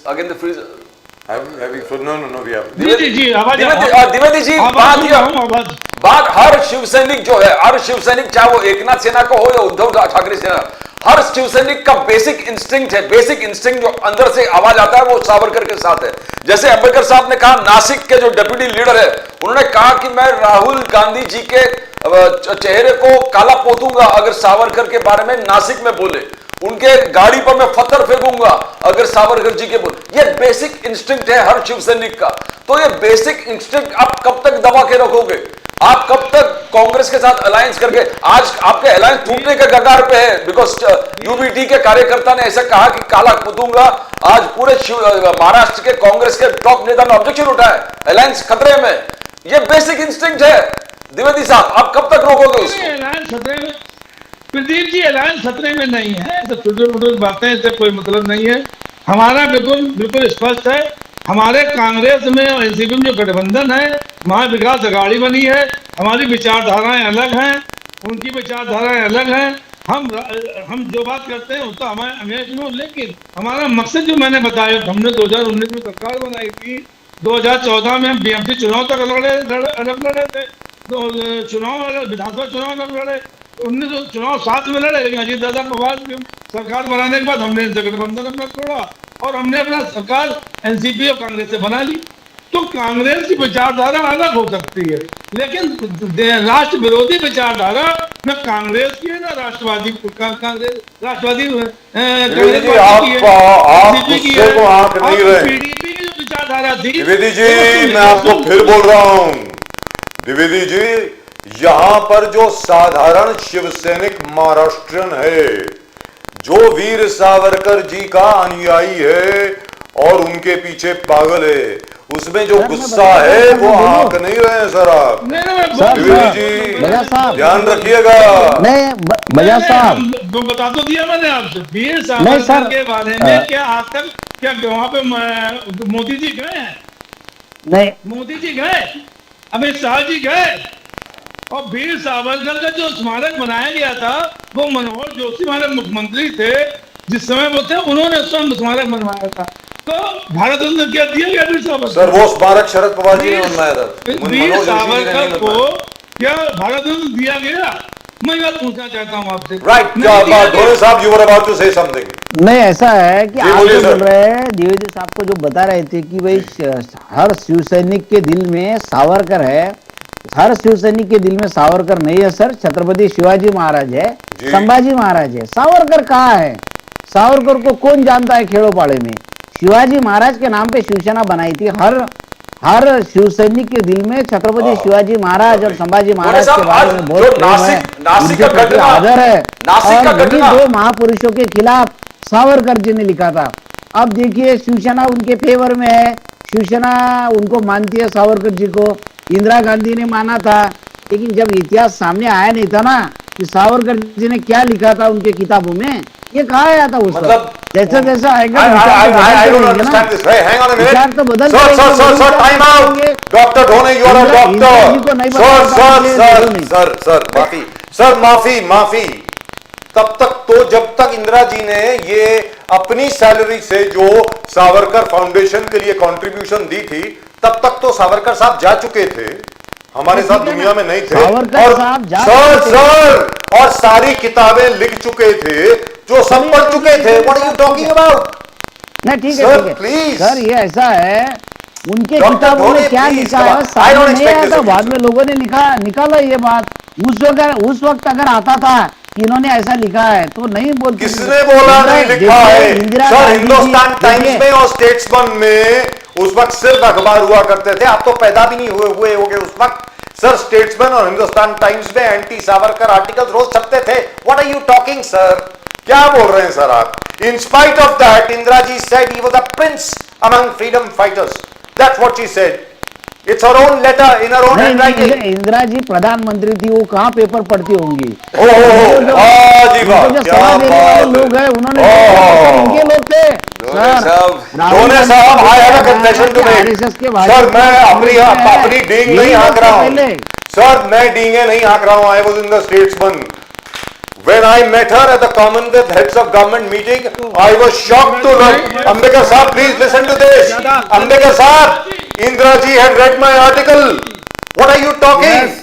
again the freeze. No, we have. जी आवाज द्विवेदी जी, बात हर शिव सैनिक जो है, हर शिव सैनिक चाहे वो एकनाथ सेना का हो या उद्धव ठाकरे सेना, हर शिव सैनिक का बेसिक इंस्टिंक्ट है, बेसिक इंस्टिंक्ट जो अंदर से आवाज आता है वो सावरकर के साथ है। जैसे अंबेडकर साहब ने कहा, नासिक के जो डेप्यूटी लीडर है, उन्होंने कहा कि मैं राहुल गांधी जी के चेहरे को काला पोतूंगा अगर सावरकर के बारे में नासिक में बोले, उनके गाड़ी पर मैं पत्थर फेंकूंगा अगर सावरकर जी के बोले। ये बेसिक इंस्टिंक्ट है हर शिव सैनिक का। तो ये बेसिक इंस्टिंक्ट आप कब तक दबा के रखोगे? आप कब तक कांग्रेस के साथ अलायंस करके, आज आपके अलायंस टूटने के कगार पे है, बिकॉज यूबीटी के कार्यकर्ता ने ऐसा कहा कि काला पोतूंगा। आज पूरे महाराष्ट्र के कांग्रेस के टॉप नेता ने ऑब्जेक्शन उठाया, अलायंस खतरे में। ये बेसिक इंस्टिंक्ट है। द्विवेदी साहब, आप कब तक रोकोगे उसको? अलायंस खतरे में, प्रदीप जी, अलायंस खतरे में नहीं है, तो छोटी मोटी बातें इससे कोई मतलब नहीं है। हमारा बिल्कुल स्पष्ट है, हमारे कांग्रेस में और एनसीपी में जो गठबंधन है, महाविकास अघाड़ी बनी है, हमारी विचारधाराएं अलग हैं, उनकी विचारधाराएं अलग हैं। हम जो बात करते हैं उसका हमें, लेकिन हमारा मकसद जो मैंने बताया, हमने 2019 में सरकार बनाई थी, 2014 में हम बीएमसी चुनाव तक अलग लड़े थे, तो विधानसभा चुनाव अलग लड़े, 19 चुनाव साथ में लड़े, लेकिन अजीत दादा पवार सरकार बनाने के बाद हमने इनसे गठबंधन अपना तोड़ा और हमने अपना सरकार एनसीपी और कांग्रेस से बना ली। तो कांग्रेस की विचारधारा अलग हो सकती है, लेकिन राष्ट्र विरोधी विचारधारा न कांग्रेस की है, न राष्ट्रवादी राष्ट्रवादी पीडीपी की जो विचारधारा थी। द्विवेदी जी, मैं आपको फिर बोल रहा हूं, द्विवेदी जी, यहां पर जो साधारण शिव सैनिक महाराष्ट्रियन है, जो वीर सावरकर जी का अनुयायी है और उनके पीछे पागल है, उसमें जो गुस्सा है वो आंक नहीं रहे हैं सर आप। द्विवेदी जी, ध्यान रखिएगा। नहीं बजाज साहब, तो बता तो दिया मैंने आपसे, वीर सावरकर के बारे में क्या आज तक क्या वहां पे मोदी जी गए हैं? नहीं, मोदी जी गए, अमित शाह जी गए, और वीर सावरकर का जो स्मारक बनाया गया था वो मनोहर जोशी हमारे मुख्यमंत्री थे जिस समय वो थे, उन्होंने स्वयं स्मारक बनवाया था। तो भारत रत्न क्या दिया गया वीर सावरकर? सर वो स्मारक शरद पवार जी ने बनवाया था। वीर सावरकर को क्या भारत रत्न दिया गया? मैं बात पूछना चाहता हूँ आपसे। राइट, धोनी साहब, you were about to say something. नहीं, ऐसा है कि आप बोलिए बोल रहे हैं, द्विवेदी साहब को जो बता रहे थे कि भाई हर शिव सैनिक के दिल में सावरकर है, हर शिव सैनिक के दिल में सावरकर नहीं है सर, छत्रपति शिवाजी महाराज है, संभाजी महाराज है। सावरकर कहाँ है? सावरकर को कौन जानता है खेड़ोपाड़े में? शिवाजी महाराज के नाम पे शिवसेना बनाई थी। हर शिव सैनिक के दिल में छत्रपति शिवाजी महाराज और संभाजी महाराज के बारे में बहुत प्रेम है, उनके प्रति आदर है। और वही दो महापुरुषों के खिलाफ सावरकर जी ने लिखा था। अब देखिए, शिवसेना उनके फेवर में है, शिवसेना उनको मानती है, सावरकर जी को इंदिरा गांधी ने माना था, लेकिन जब इतिहास सामने आया नहीं था ना कि सावरकर जी ने क्या लिखा था उनके किताबों में, ये कहा आया था उस मतलब जैसा जैसा आएगा I don't understand this. Hey, hang on a minute. विचार तो बदल Sir, जाएंगे, sir, लोग time क्या out. करेंगे? Dr. Dhone, you are a Indira ji को नहीं doctor. बता Sir, पाएंगे, sir, जरूर नहीं। sir, माफी. Sir, माफी. तब तक तो जब तक इंदिरा जी ने ये अपनी सैलरी से जो सावरकर फाउंडेशन के लिए कंट्रीब्यूशन दी थी, तब तक तो सावरकर साहब जा चुके थे, हमारे साथ दुनिया में नहीं थे। सावरकर साहब जा सर चुके थे। सर और सारी किताबें लिख चुके थे, जो सब पढ़ चुके थे। What are you talking about? नहीं ठीक Sir, है, ठीक है please. सर, ये ऐसा है, उनके Dr. किताबों धोनी, में क्या please, लिखा come है on. I सामने don't नहीं expect आया this था, of बाद you, में लोगों ने निकाला ये बात। उस वक्त अगर आता था कि इन्होंने ऐसा लिखा है तो नहीं बोलते। किसने बोला नहीं लिखा है? सर, हिंदुस्तान टाइम्स में और स्टेट्समैन में उस वक्त सिर्फ अखबार हुआ करते थे, आप तो पैदा भी नहीं हुए होगे उस वक्त। सर, स्टेट्समैन और हिंदुस्तान टाइम्स में एंटी सावरकर आर्टिकल्स रोज छपते थे। What are you talking sir? क्या बोल रहे हैं सर आप? In spite of that, Indira ji said he was a prince among freedom fighters. That's what she said. It's her own letter in her own handwriting. Indira ji प्रधानमंत्री थी, वो कहाँ पेपर पढ़ती होंगी? जी वाह, जो क्या सलाह देने वाले बात लोग है। हैं, उन्होंने इनके लोग थे धोने साहब, I have a confession to make. Sir, मैं अपनी डींग नहीं हाँक रहा हूं सर, मैं डींगे नहीं हाँक रहा हूं। I was in the statesman when I met her at the Commonwealth Heads of Government meeting. I was shocked to learn. Ambedkar Sahab, please listen to this. Ambedkar Sahab, Indira ji had read my article. What are you talking?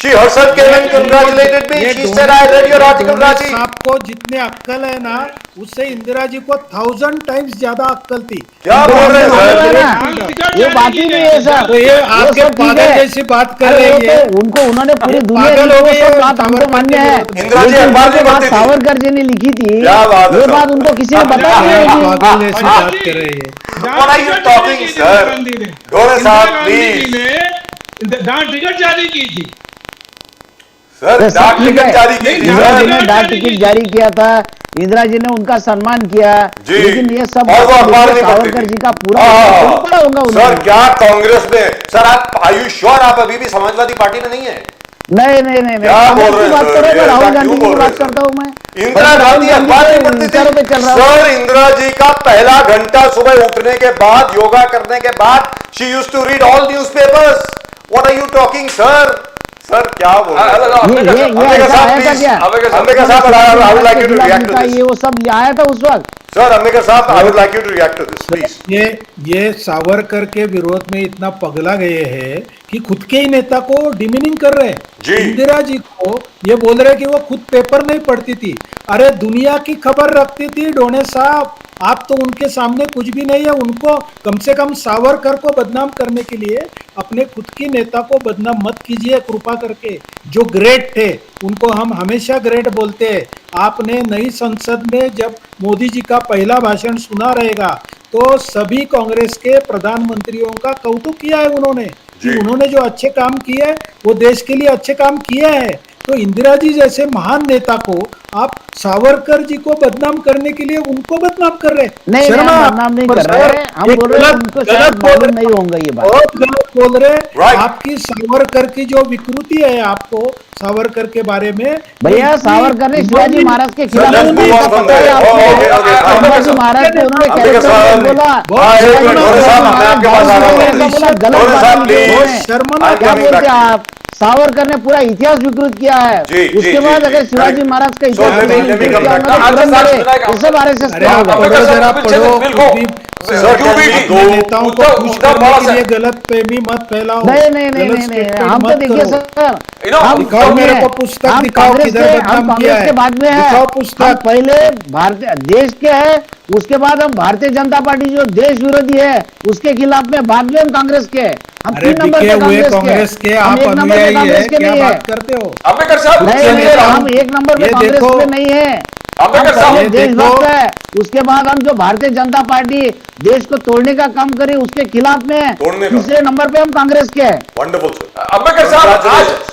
She herself came and congratulated me. She said, I read your article, Raji. आपको जितने अक्कल है ना, उससे इंदिरा जी को 1000 times ज्यादा अक्कल थी। क्या बोल रहे हैं सर? ये बात ही नहीं है सर। तो ये आपके सब ठीक पागल है। जैसी बात कर अरे रही वो है। तो उनको उन्होंने पूरी दुनिया पागल हो की गई वो सब है, बात हमको मान्य है। इंदिरा जी लेकिन अखबार जो में बात पढ़ती थी। सावरकर जी ने लिखी थी, क्या बात है ये सर? बात उनको किसी ने बताई नहीं थी। पागल जैसी बात कर रही है। What are you talking, sir? धोने साहब, please. डाक टिकट जारी की थी। सर, तो सब डाक ठीक टिकट है। जारी की थी इंदिरा जी सर। ने डाक टिकट जारी किया था, इंदिरा जी ने उनका सम्मान किया, जी। लेकिन ये सब और वो अखबार नहीं पढ़ती सावरकर थी। जी का पूरा हाँ। नहीं पढ़ा होगा सर, उन्होंने। क्या कांग्रेस में सर आप आयुष श्योर आप अभी भी समाजवादी पार्टी में नहीं है? नहीं क्या बोल रहे हैं बात सर? करो, ये मैं राहुल ऐसा गांधी क्यों जी की बोल रहे बात हैं सर? करता हूँ मैं। इंदिरा गांधी अखबार नहीं पढ़ती विचारों पे चल रहा हूँ। थी। सर, इंदिरा जी का पहला घंटा सुबह उठने के बाद, योगा करने के बाद, she used to read all newspapers. What are you talking sir? Sir, क्या बोल रहे हैं? ये अंबेडकर ऐसा साहब, आया था please. क्या? अंबेडकर साहब, I would like you to react to this. ये वो सब आया था उस वक्त। सर, अंबेडकर साहब, I would like you to react to this, please. ये सावरकर के विरोध में इतना पगला गए हैं कि खुद के ही नेता को डिमीनिंग कर रहे जी। हैं। इंदिरा जी को ये बोल रहे कि वो खुद पेपर नहीं पढ़ती थी। अरे दुनिया की खबर रखती थी डोने साहब, आप तो उनके सामने कुछ भी नहीं है। उनको कम से कम सावरकर को बदनाम करने के लिए अपने खुद की नेता को बदनाम मत कीजिए कृपा करके। जो ग्रेट थे उनको हम हमेशा ग्रेट बोलते हैं। आपने नई संसद में जब मोदी जी का पहला भाषण सुना रहेगा तो सभी कांग्रेस के प्रधानमंत्रियों का कौतुक किया है उन्होंने कि उन्होंने जो अच्छे काम किए हैं वो देश के लिए अच्छे काम किए हैं। तो इंदिरा जी जैसे महान नेता को आप सावरकर जी को बदनाम करने के लिए उनको बदनाम कर रहे हैं। नहीं, शर्मा हम बदनाम नहीं कर रहे हैं, हम बोल रहे हैं उनको शायद मालूम नहीं होगा ये बात। बहुत गलत बोल रहे हैं। Right. आपकी सावरकर की जो विकृति है, आपको सावरकर के बारे में भैया सावरकर ने शिवाजी महाराज के खिलाफ let's move on from there. Shivaji Maharaj को उन्होंने अंबेडकर कैरेक्टर साहब, बोला, एक मिनट, धोने साहब, मैं आपके पास आ रहा हूँ। गलत धोने बात साहब, लिखी please. उन्होंने। शर्मा क्या coming बोलते back हैं to you. आप? सावरकर ने पूरा इतिहास विकृत किया है। जी, उसके जी, बाद जी, अगर जी, शिवाजी correct. महाराज का So इतिहास let me come back. ये सब RSS अरे क्या आप होगा? पढ़ो जरा बिल पढ़ो, बिल खुद भी सर, अपने दो नेताओं को खुश करने के लिए गलत फहमी मत फैलाओ। नहीं गलत statement हम तो मत देखिए करो। सर, You know, हम दिखाओ मेरे को पुस्तक, हम दिखाओ कांग्रेस किधर के, बदनाम हम किया कांग्रेस है। के बाद में है। दिखाओ पुस्तक। हम पहले भारतीय देश के है, उसके बाद हम भारतीय जनता पार्टी जो देश विरोधी है उसके खिलाफ में, बाद में हम कांग्रेस के हैं। हम अरे 3 नंबर बिके पे हुए कांग्रेस के हम आप 1 नंबर पे अनुयायी है, कांग्रेस के क्या नहीं है। बात करते हो? अंबेडकर साहब, नहीं, चलिए, हम 1 नंबर पे ये कांग्रेस देखो। पे नहीं है। अंबेडकर हम साहब, पहले ये देशभक्त देखो। है, उसके बाद हम जो भारतीय जनता पार्टी देश को तोड़ने का काम करे उसके खिलाफ में तोड़ने का। तीसरे नंबर पे हम कांग्रेस के हैं। Wonderful sir. अंबेडकर साहब,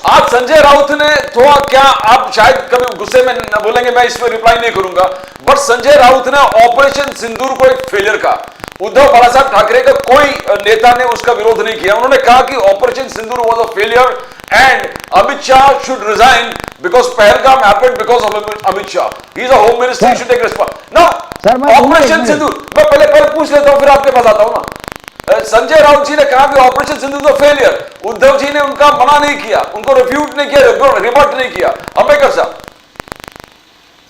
आज संजय राउत ने थोड़ा क्या, आप शायद कभी गुस्से में न बोलेंगे, मैं इसमें रिप्लाई नहीं करूंगा, बट संजय राउत ने ऑपरेशन सिंदूर को एक फेलियर कहा। उद्धव बाला साहब ठाकरे का कोई नेता ने उसका विरोध नहीं किया। उन्होंने कहा कि operation Sindoor was a failure And Amit Shah should resign because Pahalgam happened because of Amit Shah. He is a home minister, he should take responsibility. Now, Sir, मैं बोलूंगा ऑपरेशन एक सिंधु, मैं पहले पूछ लेता हूं फिर आपके पास आता हूं ना। संजय राउत जी ने कहा कि ऑपरेशन सिंधु तो फेलियर, उद्धव जी ने उनका मना नहीं किया, उनको रिफ्यूट नहीं किया, रिबट नहीं किया। अंबेडकर साहब,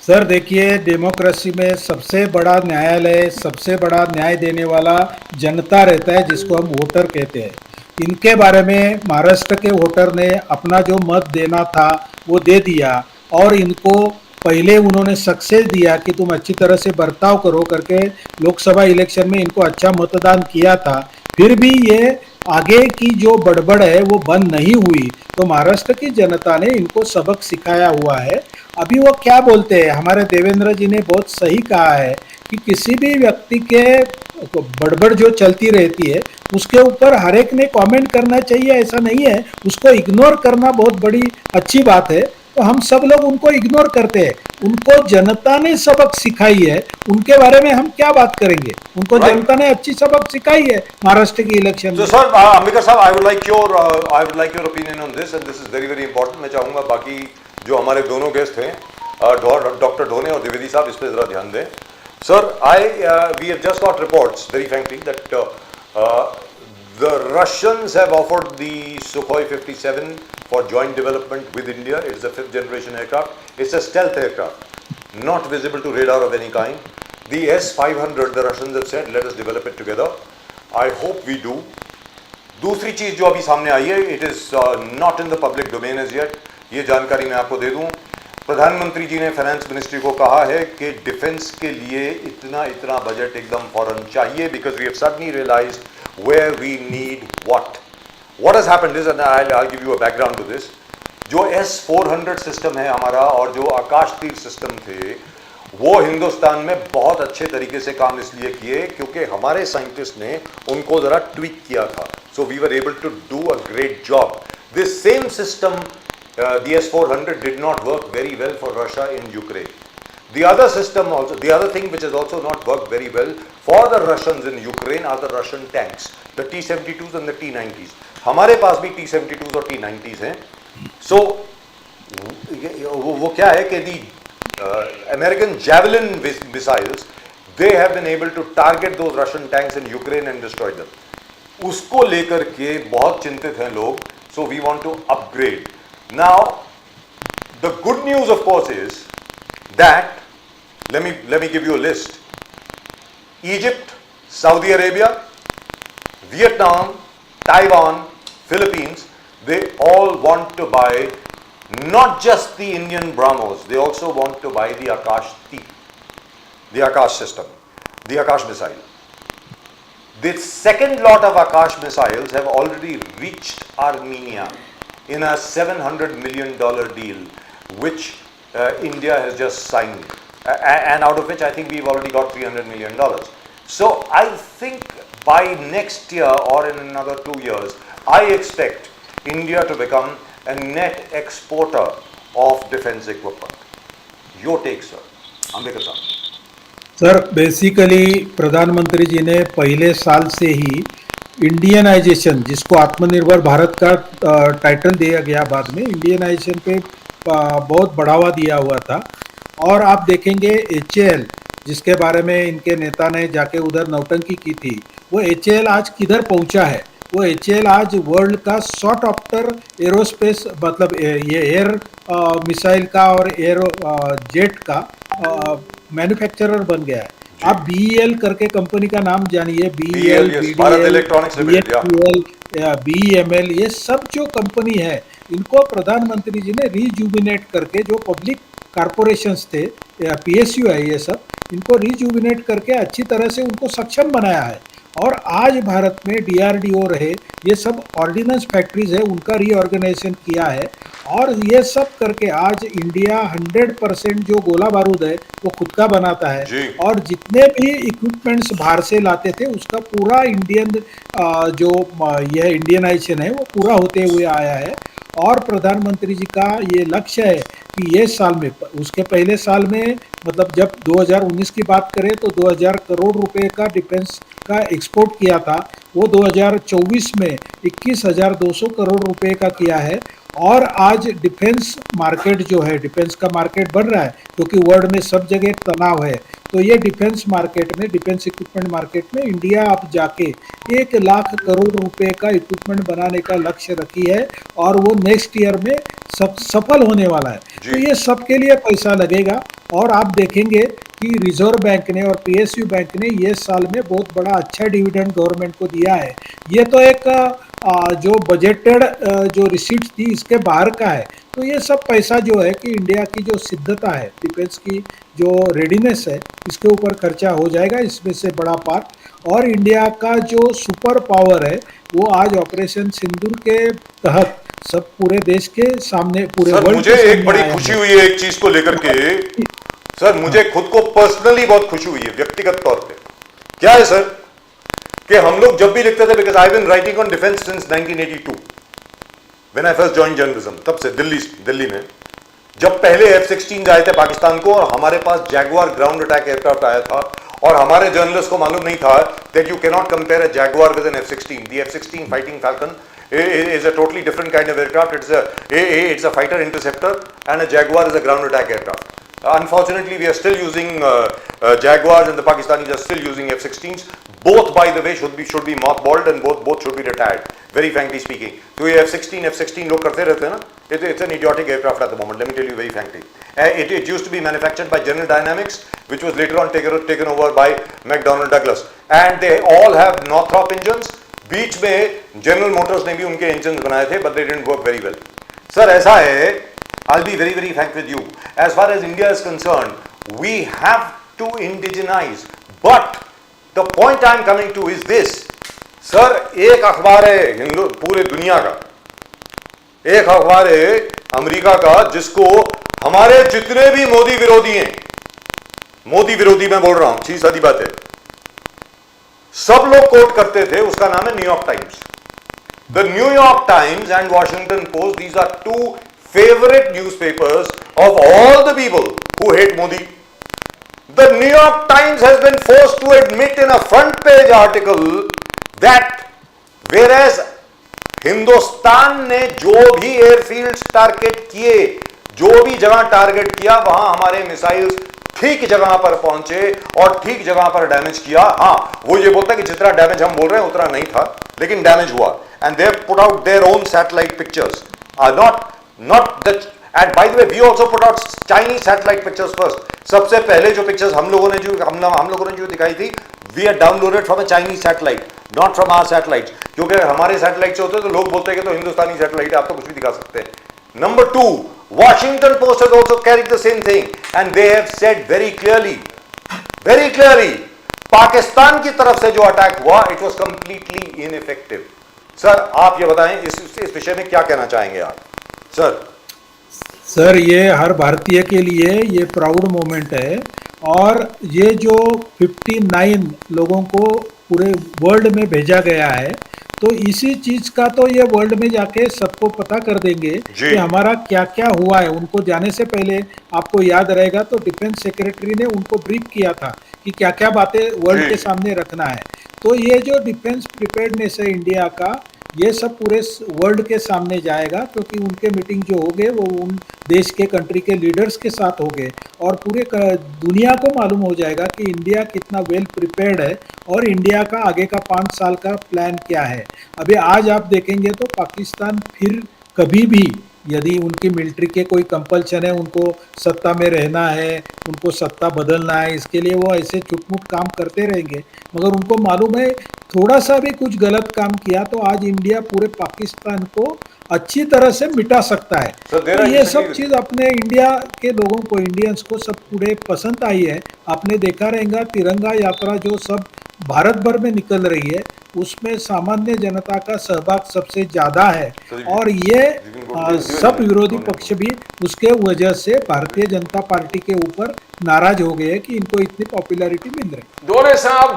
सर देखिए, डेमोक्रेसी में सबसे बड़ा न्यायालय, सबसे बड़ा न्याय देने वाला जनता रहता है, जिसको हम वोटर कहते हैं। इनके बारे में महाराष्ट्र के वोटर ने अपना जो मत देना था वो दे दिया, और इनको पहले उन्होंने सक्सेस दिया कि तुम अच्छी तरह से बर्ताव करो करके लोकसभा इलेक्शन में इनको अच्छा मतदान किया था। फिर भी ये आगे की जो बड़बड़ है वो बंद नहीं हुई, तो महाराष्ट्र की जनता ने इनको सबक सिखाया हुआ है। अभी वो क्या बोलते हैं, हमारे देवेंद्र जी ने बहुत सही कहा है कि किसी भी व्यक्ति के बड़बड़ जो चलती रहती है उसके ऊपर हर एक ने कमेंट करना चाहिए, ऐसा नहीं है। उसको इग्नोर करना बहुत बड़ी अच्छी बात है, तो हम सब लोग उनको इग्नोर करते हैं। उनको जनता ने सबक सिखाई है, उनके बारे में हम क्या बात करेंगे। उनको Right. जनता ने अच्छी सबक सिखाई है महाराष्ट्र की इलेक्शन So में। sir, Ambedkar साहब, I would like your opinion on this, and this is very very important. मैं चाहूँगा बाकी जो हमारे दोनों गेस्ट हैं, डॉक्टर ढोने और द्विवेदी साहब, इस पे जरा ध्यान दें। Sir, we have just got reports, very frankly, that the Russians have offered the Sukhoi 57 for joint development with India. It is a 5th generation aircraft. It's a stealth aircraft, not visible to radar of any kind. The S-500, the Russians have said, let us develop it together. I hope we do. दूसरी चीज जो अभी सामने आई है, it is not in the public domain as yet, ये जानकारी मैं आपको दे दूं। प्रधानमंत्री जी ने फाइनेंस मिनिस्ट्री को कहा है कि डिफेंस के लिए इतना इतना बजट एकदम फौरन चाहिए, because we have suddenly realised where we need what has happened is, and I give you a background to this. जो S-400 सिस्टम है हमारा और जो आकाश तीर सिस्टम थे, वो हिंदुस्तान में बहुत अच्छे तरीके से काम इसलिए किए क्योंकि हमारे साइंटिस्ट ने उनको जरा ट्वीक किया था, so we were able to do a great job. This same system, the S-400 did not work very well for Russia in Ukraine. The other system also, the other thing which has also not worked very well for the Russians in Ukraine are the Russian tanks, the T-72s and the T-90s. हमारे पास भी T-72s और T-90s हैं। So वो क्या है कि the American Javelin missiles, they have been able to target those Russian tanks in Ukraine and destroy them. उसको लेकर के बहुत चिंतित हैं लोग, so we want to upgrade. Now, the good news, of course, is that let me give you a list. Egypt, Saudi Arabia, Vietnam, Taiwan, Philippines, they all want to buy not just the Indian BrahMos, they also want to buy the Akash-T, the Akash system, the Akash missile. The second lot of Akash missiles have already reached Armenia in a $700 million deal, which India has just signed, and out of which I think we've already got $300 million. So I think by next year or in another 2 years, I expect India to become a net exporter of defense equipment. Your take, sir. Ambedkar sir. Sir basically प्रधानमंत्री जी ने पहले साल से ही Indianisation, जिसको आत्मनिर्भर भारत का title दिया गया बाद में, इंडियनाइजेशन पे बहुत बढ़ावा दिया हुआ था। और आप देखेंगे HAL, जिसके बारे में इनके नेता ने जाके उधर नौटंकी की थी, वो HAL आज किधर पहुंचा है। वो HAL आज वर्ल्ड का सॉट आफ्टर एरोस्पेस, मतलब ये एयर मिसाइल का और एयर जेट का मैन्युफैक्चरर बन गया है। आप BEL करके कंपनी का नाम जानिए, BEL, yes, Bharat electronics limited, BEML, ये सब जो कंपनी है, इनको प्रधानमंत्री जी ने रिजुविनेट करके, जो पब्लिक कारपोरेशंस थे, PSU है ये सब, इनको रिजुविनेट करके अच्छी तरह से उनको सक्षम बनाया है। और आज भारत में DRDO रहे, ये सब ऑर्डिनेंस फैक्ट्रीज है, उनका रीऑर्गेनाइजेशन किया है। और ये सब करके आज इंडिया 100% जो गोला बारूद है वो खुद का बनाता है। और जितने भी इक्विपमेंट्स बाहर से लाते थे, उसका पूरा इंडियन जो यह इंडियनाइजेशन है वो पूरा होते हुए आया है। और प्रधानमंत्री जी का ये लक्ष्य है कि ये साल में, उसके पहले साल में मतलब जब 2019 की बात करें तो 2000 करोड़ रुपए का डिफेंस का एक्सपोर्ट किया था, वो 2024 में 21,200 करोड़ रुपए का किया है। और आज डिफेंस मार्केट जो है, डिफेंस का मार्केट बढ़ रहा है क्योंकि वर्ल्ड में सब जगह तनाव है। तो ये डिफेंस मार्केट में, डिफेंस इक्विपमेंट मार्केट में इंडिया अब जाके 1 लाख करोड़ रुपए का इक्विपमेंट बनाने का लक्ष्य रखी है और वो नेक्स्ट ईयर में सफल होने वाला है। तो ये सबके लिए पैसा लगेगा। और आप देखेंगे कि रिजर्व बैंक ने और पीएसयू बैंक ने ये साल में बहुत बड़ा अच्छा डिविडेंड गवर्नमेंट को दिया है। ये तो एक जो बजटेड जो रिसीट्स थी इसके बाहर का है। तो ये सब पैसा जो है कि इंडिया की जो सिद्धता है, डिफेंस की जो रेडीनेस है, इसके ऊपर खर्चा हो जाएगा, इसमें से बड़ा पार्ट। और इंडिया का जो सुपर पावर है वो आज ऑपरेशन सिंदूर के तहत सब पूरे देश के सामने, पूरे सर वर्ल्ड मुझे के एक बड़ी सामने आया खुशी है। हुई है एक चीज को लेकर के, सर मुझे खुद को पर्सनली बहुत खुशी हुई है व्यक्तिगत तौर पे। क्या है सर कि हम लोग जब भी लिखते थे, because I been writing on defence since 1982 when I first join journalism, तब से दिल्ली में जब पहले F-16 आए थे पाकिस्तान को और हमारे पास जैगुआर ग्राउंड अटैक एयरक्राफ्ट आया था और हमारे जर्नलिस्ट को मालूम नहीं था that you can not compare a Jaguar with an F-16। The F-16 fighting falcon is a totally different kind of aircraft. It's a fighter interceptor and a Jaguar is a ground attack aircraft. Unfortunately, we are still using Jaguars and the Pakistanis are still using F-16s. Both, by the way, should be mothballed and both should be retired. Very frankly speaking, तो ये F-16 लोग करते रहते हैं ना, it's an idiotic aircraft at the moment. Let me tell you very frankly. It used to be manufactured by General Dynamics, which was later on taken over by McDonnell Douglas, and they all have Northrop engines. बीच में general Motors ने भी उनके engine बनाए थे, but they didn't work very well. Sir ऐसा है, I will be very very frank with you, as far as India is concerned, we have to indigenise, but the point I am coming to is this. Sir एक अखबार है हिंदू पूरे दुनिया का, एक अखबार है अमेरिका का, जिसको हमारे जितने भी मोदी विरोधी हैं, मोदी विरोधी मैं बोल रहा हूं, सीधी सादी बात है, सब लोग कोट करते थे, उसका नाम है New York Times. The New York Times and Washington Post, these are two favourite newspapers of all the people who hate Modi. The New York Times has been forced to admit in a front page article that whereas Hindustan ने जो भी airfields target किए, जो भी जगह target किया, वहां हमारे मिसाइल्स ठीक जगह पर पहुंचे और ठीक जगह पर डैमेज किया। हाँ, वो ये बोलता है कि जितना डैमेज हम बोल रहे हैं उतना नहीं था, लेकिन डैमेज हुआ। And they have put out their own satellite pictures, not the, and by the way we also put out Chinese satellite pictures first. सबसे पहले जो पिक्चर्स हम लोगों ने जो दिखाई थी, we are downloaded from a Chinese satellite, not from our satellite, क्योंकि अगर हमारे सैटेलाइट से होते तो लोग बोलते हैं कि तो हिंदुस्तानी सैटेलाइट है, आप तो कुछ भी दिखा सकते हैं। Number 2, Washington Post has also carried the same thing, and they have said very clearly, Pakistan की तरफ से जो अटैक हुआ, it was completely ineffective. Sir आप ये बताएं इस विषय में क्या कहना चाहेंगे आप? सर ये हर भारतीय के लिए ये प्राउड मोमेंट है। और ये जो 59 लोगों को पूरे वर्ल्ड में भेजा गया है, तो इसी चीज का तो ये वर्ल्ड में जाके सबको पता कर देंगे कि हमारा क्या क्या हुआ है। उनको जाने से पहले आपको याद रहेगा तो डिफेंस सेक्रेटरी ने उनको ब्रीफ किया था कि क्या क्या बातें वर्ल्ड के सामने रखना है। तो ये जो डिफेंस प्रिपेयर्डनेस है इंडिया का, ये सब पूरे वर्ल्ड के सामने जाएगा, क्योंकि उनके मीटिंग जो होंगे वो उन देश के कंट्री के लीडर्स के साथ होंगे और पूरे दुनिया को मालूम हो जाएगा कि इंडिया कितना वेल प्रिपेयर्ड है और इंडिया का आगे का 5 साल का प्लान क्या है। अभी आज आप देखेंगे तो पाकिस्तान फिर कभी भी, यदि उनकी मिलिट्री के कोई कंपल्शन है, उनको सत्ता में रहना है, उनको सत्ता बदलना है, इसके लिए वो ऐसे छुटमुट काम करते रहेंगे। मगर उनको मालूम है थोड़ा सा भी कुछ गलत काम किया तो आज इंडिया पूरे पाकिस्तान को अच्छी तरह से मिटा सकता है। तो ये सब चीज़ अपने इंडिया के लोगों को, इंडियंस को सब पूरे पसंद आई है। आपने देखा रहेगा तिरंगा यात्रा जो सब भारत भर में निकल रही है, उसमें सामान्य जनता का सहभाग सबसे ज़्यादा है। और ये सब विरोधी पक्ष भी उसके वजह से भारतीय जनता पार्टी के ऊपर नाराज हो गए कि इनको इतनी पॉपुलैरिटी मिल रही है।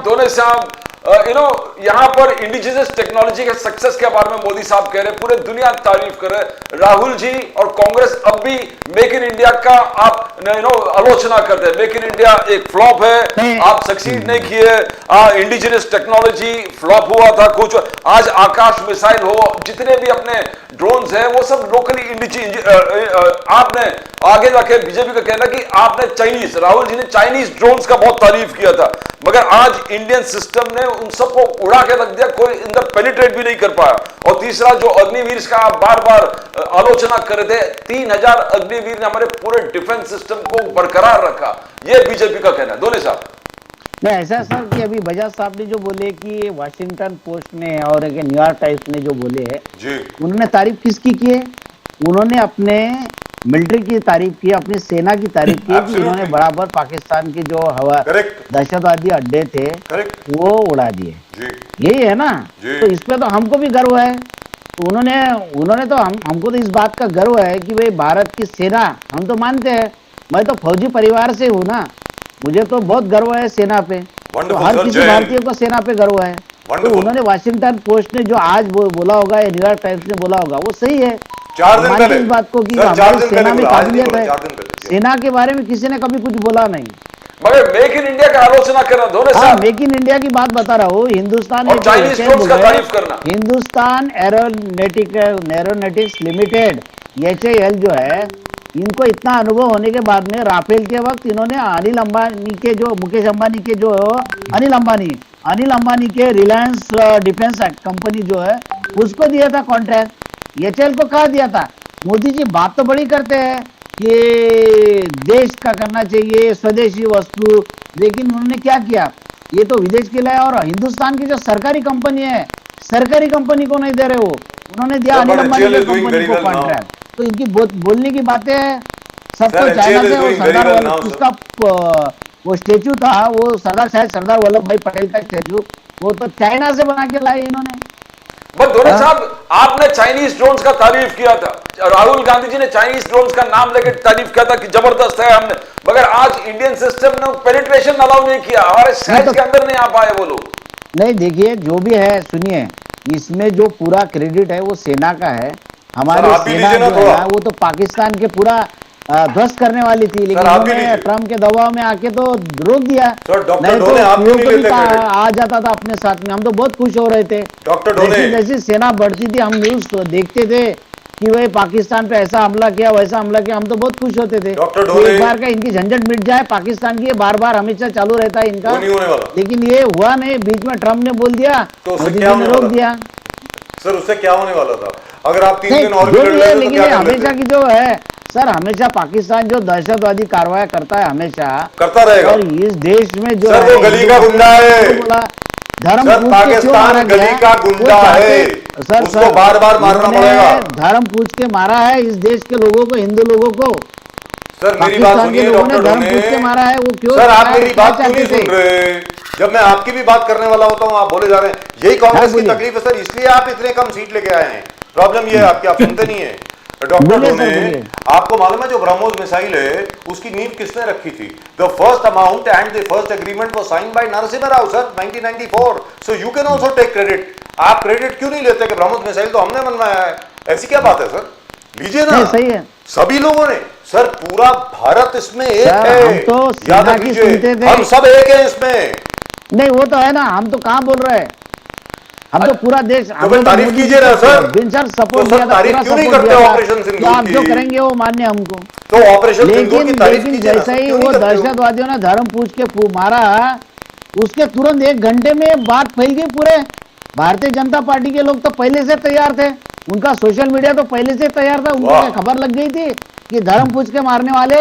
दोने साहब यहाँ पर इंडिजिनस टेक्नोलॉजी के सक्सेस के बारे में मोदी साहब कह रहे हैं, पूरे दुनिया तारीफ कर रहे हैं। राहुल जी और कांग्रेस अब भी मेक इन इंडिया का आप आलोचना करते हैं, मेक इन इंडिया एक फ्लॉप है, आप सक्सीड नहीं किए, इंडिजिनस टेक्नोलॉजी फ्लॉप हुआ था कुछ, आज आकाश मिसाइल हो, जितने भी अपने ड्रोन्स हैं वो सब लोकली आपने आगे जाके बीजेपी का कहना कि आपने चाइनीज, राहुल जी ने चाइनीज ड्रोन्स का बहुत तारीफ किया था, मगर आज इंडियन सिस्टम ने उन सबको उड़ा के रख दिया, कोई अंदर पेनिट्रेट भी नहीं कर पाया। और तीसरा जो अग्निवीर का आप बार बार आलोचना कर रहे थे, 3000 अग्निवीर ने हमारे पूरे डिफेंस सिस्टम को बरकरार रखा, यह बीजेपी का कहना है। दोनों साहब नहीं, ऐसा सर कि अभी बजाज साहब ने जो बोले कि वाशिंगटन पोस्ट ने और न्यूयॉर्क टाइम्स ने जो बोले है जी, उन्होंने तारीफ किसकी की है? उन्होंने अपने मिलिट्री की तारीफ की, अपनी सेना की तारीफ की कि Absolutely. उन्होंने बराबर पाकिस्तान के जो हवा करेक्ट दहशतवादी अड्डे थे करेक्ट वो उड़ा दिए। जी यही है ना, जी। तो इस पे तो हमको भी गर्व है। तो उन्होंने तो हमको तो इस बात का गर्व है कि भाई भारत की सेना, हम तो मानते हैं, मैं तो फौजी परिवार से हूँ ना, मुझे तो बहुत गर्व है सेना पे, तो Wonderful, हर sir, किसी जय हिंद। भारतीय को सेना पे गर्व है। तो Wonderful. उन्होंने वाशिंगटन पोस्ट ने जो आज बोला होगा या न्यूयॉर्क टाइम्स ने बोला होगा वो सही है। 4 दिन मानिए पहले इस बात को कि सर, 4 हमारी दिन सेना पहले में बोला, आज नहीं काबिलियत बोला, है, 4 दिन पहले। सेना के बारे में किसी ने कभी कुछ बोला नहीं। मगर मेक इन इंडिया का आलोचना करना, दोनों हाँ, साहब मेक इन इंडिया की बात बता रहा हूँ। हिंदुस्तान और ने जो चाइनीज HAL ड्रोन्स का बोला है, तारीफ करना। हिंदुस्तान एरोनॉटिक्स लिमिटेड HAL जो है, इनको इतना अनुभव होने के बाद में राफेल के वक्त इन्होंने अनिल अंबानी के जो मुकेश अंबानी के जो अनिल अंबानी के रिलायंस डिफेंस कंपनी जो है उसको दिया था कॉन्ट्रैक्ट। HAL को कहा दिया था? मोदी जी बात तो बड़ी करते हैं कि देश का करना चाहिए स्वदेशी वस्तु, लेकिन उन्होंने क्या किया? ये तो विदेश के लिए, और हिंदुस्तान की जो सरकारी कंपनी है, सरकारी कंपनी को नहीं दे रहे वो, उन्होंने दिया No, Anil but Ambani HAL की is doing कंपनी very को well now. कॉन्ट्रैक्ट। तो इनकी बोलने की बातें हैं, सबको Sir, चाइना HAL is से वो doing very सरदार well वल्लभ, now, sir. उसका वो स्टेचू था, वो सरदार वल्लभ भाई पटेल का स्टेचू, वो तो चाइना से बना के लाए इन्होंने। बट दोनों साहब आपने चाइनीज ड्रोन्स का तारीफ किया था, राहुल गांधी जी ने चाइनीज ड्रोन्स का नाम लेकर तारीफ किया था कि जबरदस्त है हमने, मगर आज इंडियन सिस्टम ने पेनिट्रेशन अलाउ नहीं किया, हमारे शहर के अंदर नहीं आ पाए वो लोग। नहीं, देखिए जो भी है, सुनिए, इसमें जो पूरा क्रेडिट है वो सेना का है। हमारी सर, आप भी सेना लीजिए ना जो है थोड़ा। ना, वो तो पाकिस्तान के पूरा ध्वस्त करने वाली थी, लेकिन आप भी उन्होंने लीजिए। ट्रम्प के दबाव में आके तो रोक दिया। सर, डॉक्टर नहीं तो ढोले, आप क्यों नहीं PO को भी लेते credit? आ जाता था अपने साथ में, हम तो बहुत खुश हो रहे थे। डॉक्टर ढोले। जैसे जैसे सेना बढ़ती थी, हम न्यूज देखते थे कि भाई पाकिस्तान पे ऐसा हमला किया, वैसा हमला किया, हम तो बहुत खुश होते थे। डॉक्टर तो ढोले। एक बार का इनकी झंझट मिट जाए पाकिस्तान की, बार बार हमेशा चालू रहता है इनका, वो नहीं होने वाला। लेकिन ये हुआ नहीं। बीच में ट्रम्प ने बोल दिया, तो उससे मोदी क्या जी ने होने रोक वाला? दिया। सर, उससे क्या होने वाला था? अगर आप 3 नहीं, दिन और जो भी भी लड़ है, लेते तो लेकिन क्या ये कर हमेशा लेते? की जो है सर, हमेशा पाकिस्तान जो दहशतवादी कार्रवाई करता है हमेशा करता रहेगा। और इस देश में जो सर, है, वो गली का गुंडा है। तो बोला, धर्म सर, पूछ के क्यों मारा पाकिस्तान गया? गली का वो गुंडा चाहते- है। सर, उसको सर, बार-बार मारना उन्होंने पड़ेगा। धर्म पूछ के मारा है इस देश के लोगों को, हिंदू लोगों को। सर, मेरी बात पाकिस्तान के सुनिए लोगों ने डॉक्टर धर्म पूछ के ढोले। मारा है, वो क्यों? सर, आप क्या- मेरी क्या बात क्यों नहीं चाहते सुन थे? रहे? जब मैं आपकी भी बात करने वाला होता हूँ आप बोले जा रहे हैं। यही कांग्रेस की बोलिए। तकलीफ है सर, इसलिए आप इतने कम सीट लेके आए हैं। प्रॉब्लम ये है आपकी, आप सुनते नहीं है। डॉक्टर बोलिए सर, ढोले, बोलिए। आपको मालूम है जो ब्रह्मोस मिसाइल है उसकी नींव किसने रखी थी? The first amount and the first agreement was signed by Narasimha Rao sir 1994। So you can also take credit. आप क्रेडिट क्यों नहीं लेते कि ब्रह्मोस मिसाइल तो हमने बनवाया है? ऐसी क्या बात है सर? लीजिए ना। नहीं, सही है। सभी लोगों ने सर, पूरा भारत इसमें एक सर, है। हम तो याद सेना की रखिए, सुनते थे। हम सब एक हैं इसमें। नहीं, वो तो है ना, हम तो कहाँ बोल रहे हैं, हम तो पूरा देश, तो हमने फिर तारीफ मोदी कीजिए ना को सर। बिनशर्त सपोर्ट तो सर, दिया था, तारीफ पूरा क्यों नहीं सपोर्ट करते दिया था ऑपरेशन कि सिंदूर आप जो की? करेंगे वो मान्य हमको। तो ऑपरेशन सिंदूर की लेकिन तारीफ लेकिन कीजिए ना जैसा सर, ही क्यों वो नहीं करते हो? दहशतवादियों ने धर्म पूछ के मारा, उसके तुरंत 1 घंटे में बात फैल गई पूरे। भारतीय जनता पार्टी के लोग तो पहले से तैयार थे, उनका सोशल मीडिया तो पहले से तैयार था, उनको वाह। क्या खबर लग गई थी कि धर्म पूछ के मारने वाले,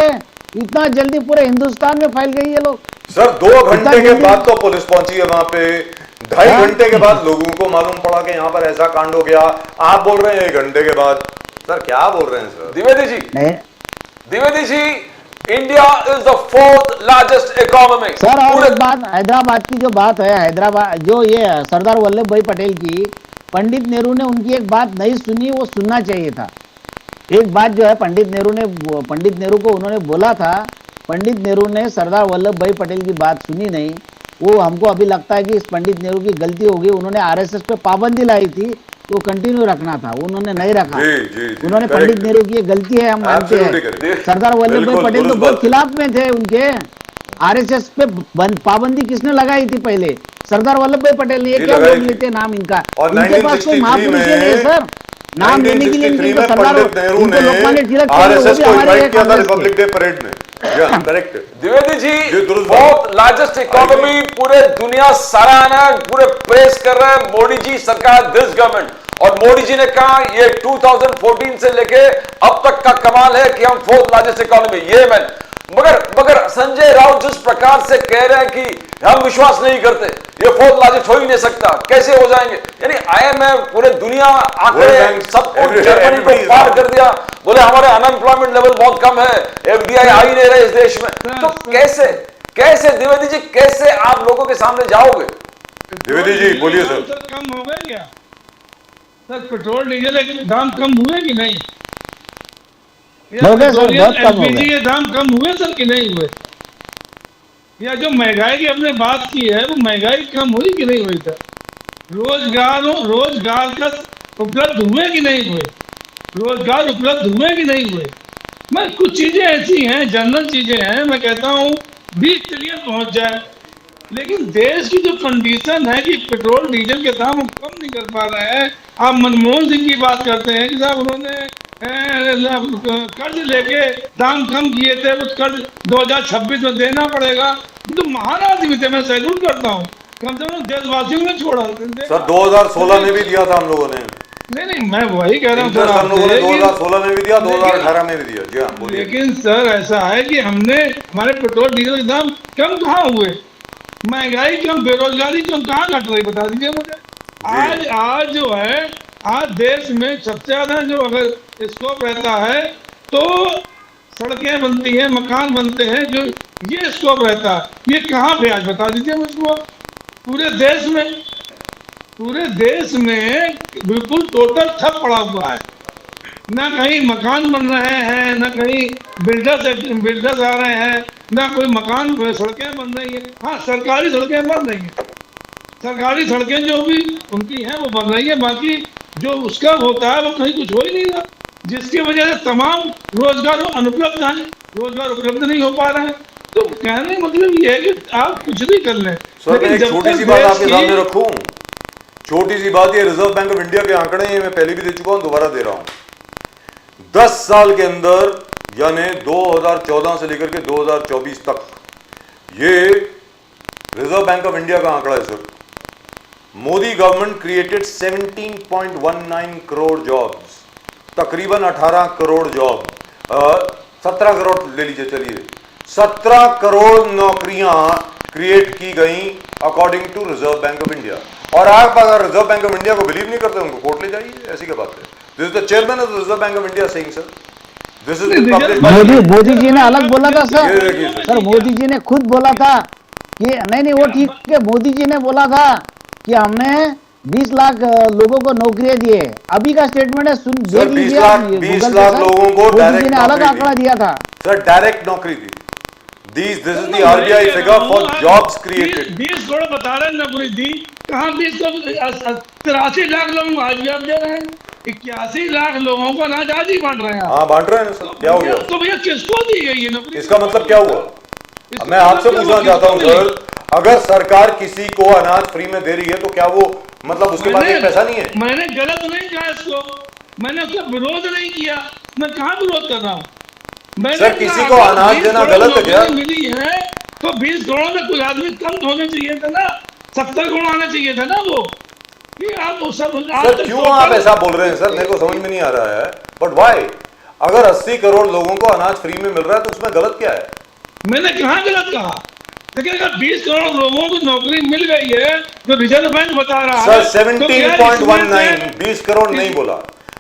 इतना जल्दी पूरे हिंदुस्तान में फैल गई ये लोग। सर, 2 घंटे के जल्दी- बाद तो पुलिस पहुंची है वहां पे। 2.5 हाँ? घंटे के बाद लोगों को मालूम पड़ा कि यहाँ पर ऐसा कांड हो गया। आप बोल रहे हैं 1 घंटे के बाद। सर, क्या बोल रहे हैं सर? द्विवेदी जी, नहीं Dwivedi ji, India is the 4th largest economy. Sir, और एक बात, हैदराबाद की जो बात है, हैदराबाद जो ये सरदार वल्लभ भाई पटेल की, पंडित नेहरू ने उनकी एक बात नहीं सुनी, वो सुनना चाहिए था। एक बात जो है पंडित नेहरू को उन्होंने बोला था, पंडित नेहरू ने सरदार वल्लभ भाई पटेल की बात सुनी नहीं। वो हमको अभी लगता है कि इस पंडित नेहरू की गलती होगी, उन्होंने आरएसएस पे पाबंदी लाई थी तो कंटिन्यू रखना था, उन्होंने नहीं रखा। जी, जी, जी, उन्होंने correct. पंडित नेहरू की ये गलती है, हम मानते Absolutely correct. हैं। सरदार वल्लभ भाई बिल्कुल, पटेल तो दुरुस्त बहुत बात। खिलाफ में थे उनके। आरएसएस पे पाबंदी किसने लगाई थी पहले? सरदार वल्लभ भाई पटेल ने। ये जी, क्या लगाई बोल थी। लेते नाम इनका? और इनके पास कोई 1963 महापुरुष ही नहीं है सर, नाम लेने के लिए। 1963 इनको में सरदार पंडित नेहरू इनको ने लोकमान्य तिलक चाहिए, वो आरएसएस भी को हमारे इनवाइट किया था कांग्रेस के। रिपब्लिक डे परेड में। करेक्ट। द्विवेदी जी, ये दुरुस्त बहुत लार्जेस्ट इकोनॉमी, पूरे दुनिया सराहना, पूरे प्रेस कर रहा है मोदी जी सरकार, दिस गवर्नमेंट। और मोदी जी ने कहा ये 2014 से लेके अब तक का कमाल है कि हम 4th लार्जेस्ट इकोनॉमी, ये मैं। मगर संजय राउत जिस प्रकार से कह रहे हैं कि हम विश्वास नहीं करते, ये 4th लार्जेस्ट हो ही नहीं सकता, कैसे हो जाएंगे? यानी IMF, पूरे दुनिया आंकड़े सब कुछ जर्मनी को पार कर दिया, बोले हमारे अनएम्प्लॉयमेंट लेवल बहुत कम है, FDI आ ही नहीं रहे इस देश में। तो कैसे द्विवेदी जी, कैसे आप लोगों के सामने जाओगे? द्विवेदी जी बोलिए सर। सर कम हो गए क्या? सर पेट्रोल डीजल के दाम कम हुए कि नहीं? हो गए सर, बहुत कम हो LPG गए। के दाम कम हुए सर कि नहीं हुए? या जो महंगाई की हमने बात की है वो महंगाई कम हुई कि नहीं हुई सर? रोजगार का उपलब्ध हुए कि नहीं हुए? रोजगार उपलब्ध हुए कि नहीं हुए? मैं कुछ चीजें ऐसी हैं, जनरल चीजें हैं, मैं कहता हूँ 20 ट्रिलियन पहुंच जाए, लेकिन देश की जो कंडीशन है कि पेट्रोल डीजल के दाम हम कम नहीं कर पा रहे हैं। आप मनमोहन सिंह की बात करते हैं कि साहब उन्होंने कर्ज लेके दाम कम किए थे, उस कर्ज 2026 में देना पड़ेगा। तो महान आदमी थे, मैं सैल्यूट करता हूँ, कम से कम देशवासियों ने छोड़ा। सर 2016 में भी दिया था हम लोगों ने, नहीं मैं वही कह रहा हूँ इंटरेस्ट हम लोगों ने सर, 2016 में भी दिया, 2018 में भी दिया। जी हाँ बोलिए। लेकिन सर ऐसा है कि हमारे पेट्रोल डीजल के दाम कम कहाँ हुए? महंगाई कम, बेरोजगारी कम कहाँ घट रही, बता दीजिए मुझे। आज जो है, आज देश में सबसे ज्यादा जो अगर स्कोप रहता है तो सड़कें बनती हैं, मकान बनते हैं, जो ये स्कोप रहता है, ये कहाँ पे आज बता दीजिए मुझको। पूरे देश में बिल्कुल टोटल ठप पड़ा हुआ है, ना कहीं मकान बन रहे हैं, ना कहीं बिल्डर्स आ रहे हैं, ना कोई मकान, सड़कें बन रही है। हाँ सरकारी सड़कें बन रही हैं, सरकारी सड़कें जो भी उनकी हैं वो बन रही है, बाकी जो उसका होता है वो कहीं कुछ हो ही नहीं रहा, जिसकी वजह से तमाम रोजगार अनुपलब्ध हैं, रोजगार उपलब्ध नहीं हो पा रहे हैं। तो कहने का मतलब ये है कि आप कुछ भी कर लें। सर मैं एक छोटी सी बात आपके सामने रखूं, छोटी सी बात, ये रिजर्व बैंक ऑफ इंडिया के आंकड़े हैं, मैं पहले भी दे चुका हूं, दोबारा दे रहा हूं। 10 साल के अंदर यानी 2014 से लेकर के 2024 तक, ये रिजर्व बैंक ऑफ इंडिया का आंकड़ा है sir. Modi government created 17.19 crore jobs, तकरीबन 18 करोड़ जॉब, 17 करोड़ ले लीजिए, चलिए 17 करोड़ नौकरियां क्रिएट की गई according to Reserve Bank of India. और आप अगर रिजर्व बैंक ऑफ इंडिया को बिलीव नहीं करते, उनको कोर्ट ले जाइए, ऐसी क्या बात है। This is the chairman of the Reserve Bank of India saying sir, this is public. Modi ji ने अलग बोला था ये सर, देखिए सर। सर मोदी जी ने खुद बोला था कि नहीं वो ठीक है, मोदी जी ने बोला था कि हमने 20 लाख लोगों को नौकरियां दिए। अभी का स्टेटमेंट है, सुन देख 20 लीजिए लाख आप, 20 गूगल पे लाख सर, लोगों को मोदी जी डायरेक्ट ने अलग नौकरी आंकड़ा दी। दिया था सर डायरेक्ट नौकरी दी। This is the RBI figure for jobs created. 20 crore बता रहे हैं नौकरी दी, कहाँ 20 करोड़? 83 लाख लोगों को आज भी आप दे रहे हैं, 81 लाख लोगों को अनाज आज ही बांट रहे हैं। हाँ बांट रहे हैं सर, क्या हो गया? तो भैया किसको दी गई ये नौकरी? इसका मतलब क्या हुआ? मैं आपसे पूछना चाहता हूं सर, अगर सरकार किसी को अनाज फ्री में दे रही है तो क्या वो मतलब उसके पास एक पैसा नहीं है? मैंने गलत नहीं कहा इसको, मैंने उसका विरोध नहीं किया, मैं कहाँ विरोध कर रहा हूँ? सर किसी को अनाज देना गलत है क्या? मिली है तो 20 करोड़ में कुछ आदमी कम होने चाहिए था ना, 70 करोड़ आना चाहिए था ना वो। कि आप वो सब सर क्यों आप ऐसा बोल रहे हैं सर, मेरे को समझ में नहीं आ रहा है, बट व्हाई? अगर 80 करोड़ लोगों को अनाज फ्री में मिल रहा है तो उसमें गलत क्या है? मैंने कहाँ गलत कहा? लेकिन अगर 20 करोड़ लोगों को नौकरी मिल गई है तो रिजर्व बैंक बता रहा सर है 17.19, 20 करोड़ नहीं बोला,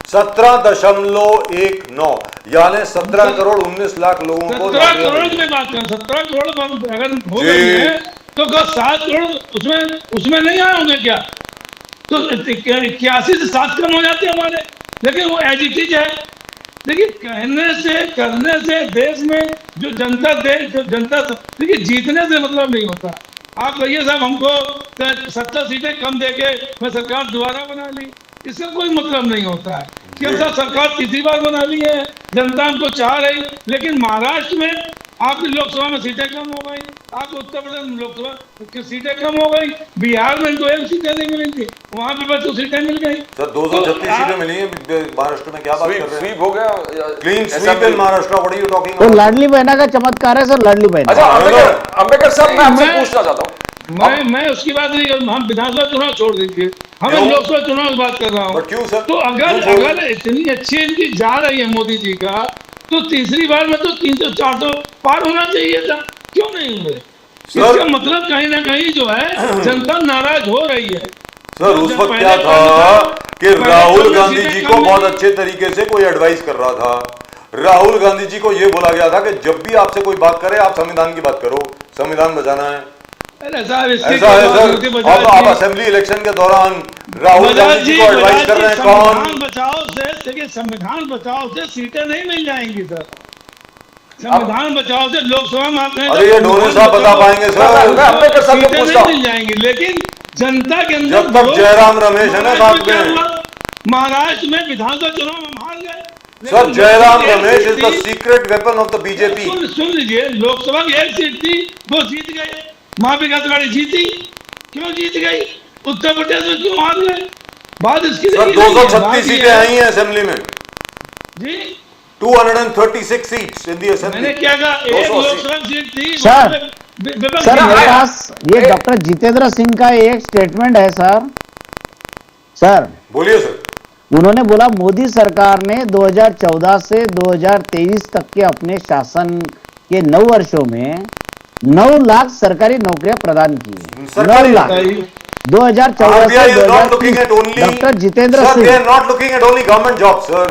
17.19 यानी 17 करोड़ 19 लाख लोगों को 17 करोड़ की बात करें, 17 करोड़ अगर हो गई है तो 7 करोड़ उसमें नहीं आए होंगे क्या? तो 81 से 7 कम हो जाते हमारे, लेकिन वो एज इट इज है। देखिए कहने से करने से देश में जो जनता देखिए जीतने से मतलब नहीं होता। आप भैया साहब हमको 70 सीटें कम देके मैं सरकार दोबारा बना ली, इसका कोई मतलब नहीं होता है कि हम सब सरकार तीसरी बार बना ली है, जनता हमको चाह रही, लेकिन महाराष्ट्र में आपकी लोकसभा में सीटें कम हो गई, आप उत्तर प्रदेश में लोकसभा की सीटें कम हो गई, बिहार में इनको 1 सीटें नहीं मिली थी, वहां पे बस 2 सीटें मिल गई। सर 236 सीटें मिली हैं महाराष्ट्र में, क्या बात कर रहे हैं? स्वीप हो गया, clean sweep in Maharashtra, what are you talking तो अबाउट? लाडली बहना का चमत्कार है सर, लाडली बहना। अच्छा अंबेडकर साहब, मैं आपसे पूछना चाहता हूँ, मैं उसकी बात नहीं कर, हम विधानसभा चुनाव छोड़ दीजिए, हम क्यों? लोकसभा चुनाव की बात कर रहा हूँ। But क्यों सर? तो अगर इतनी अच्छी इनकी जा रही है मोदी जी का, तो तीसरी बार में तो 300-400 पार होना चाहिए था, क्यों नहीं हुए? इसका मतलब कहीं ना कहीं जो है जनता नाराज हो रही है। सर उस वक्त क्या था कि राहुल गांधी जी को बहुत अच्छे तरीके से कोई एडवाइस कर रहा था। राहुल गांधी जी को यह बोला गया था कि जब भी आपसे कोई बात करे आप संविधान की बात करो, संविधान बचाना है। अरे साहब ऐसा है सर, अब आप असेंबली इलेक्शन के दौरान राहुल गांधी जी को एडवाइस कर रहे हैं। कौन? संविधान बचाओ से, देखिए संविधान बचाओ से सीटें नहीं मिल जाएंगी सर, संविधान बचाओ से लोकसभा में आपने, अरे ये डोरे साहब बता पाएंगे सर? मैं अंबेडकर साहब सीटें को पूछता नहीं हूँ, मिल जाएंगी, लेकिन जनता के अंदर जब तक जयराम रमेश है ना बात में, महाराष्ट्र में विधानसभा चुनाव में हार गए। Sir Jairam Ramesh is the secret weapon of the BJP. सुन लीजिए, लोकसभा की 1 सीट थी, वो जीत गए, महाविकास अघाड़ी जीती, क्यों जीत गई? उत्तर प्रदेश में क्यों हार गए? बात इसकी सर 236 सीटें आई हैं असेंबली में जी, 236 सीट्स इन दी मैंने असेंबली। क्या कहा, एक लोकसभा सीट थी सर, विपक्ष सर की मेरे हार। पास ये डॉक्टर जितेंद्र सिंह का एक स्टेटमेंट है सर, बोलिए सर। उन्होंने बोला मोदी सरकार ने 2014 से 2023 तक के अपने शासन के 9 वर्षों में 9 लाख सरकारी नौकरियां प्रदान की है। 9 लाख 2014 RBI से is not looking at 2023 only, doctor Jitendra sir, they Singh, are not looking at only government jobs, sir.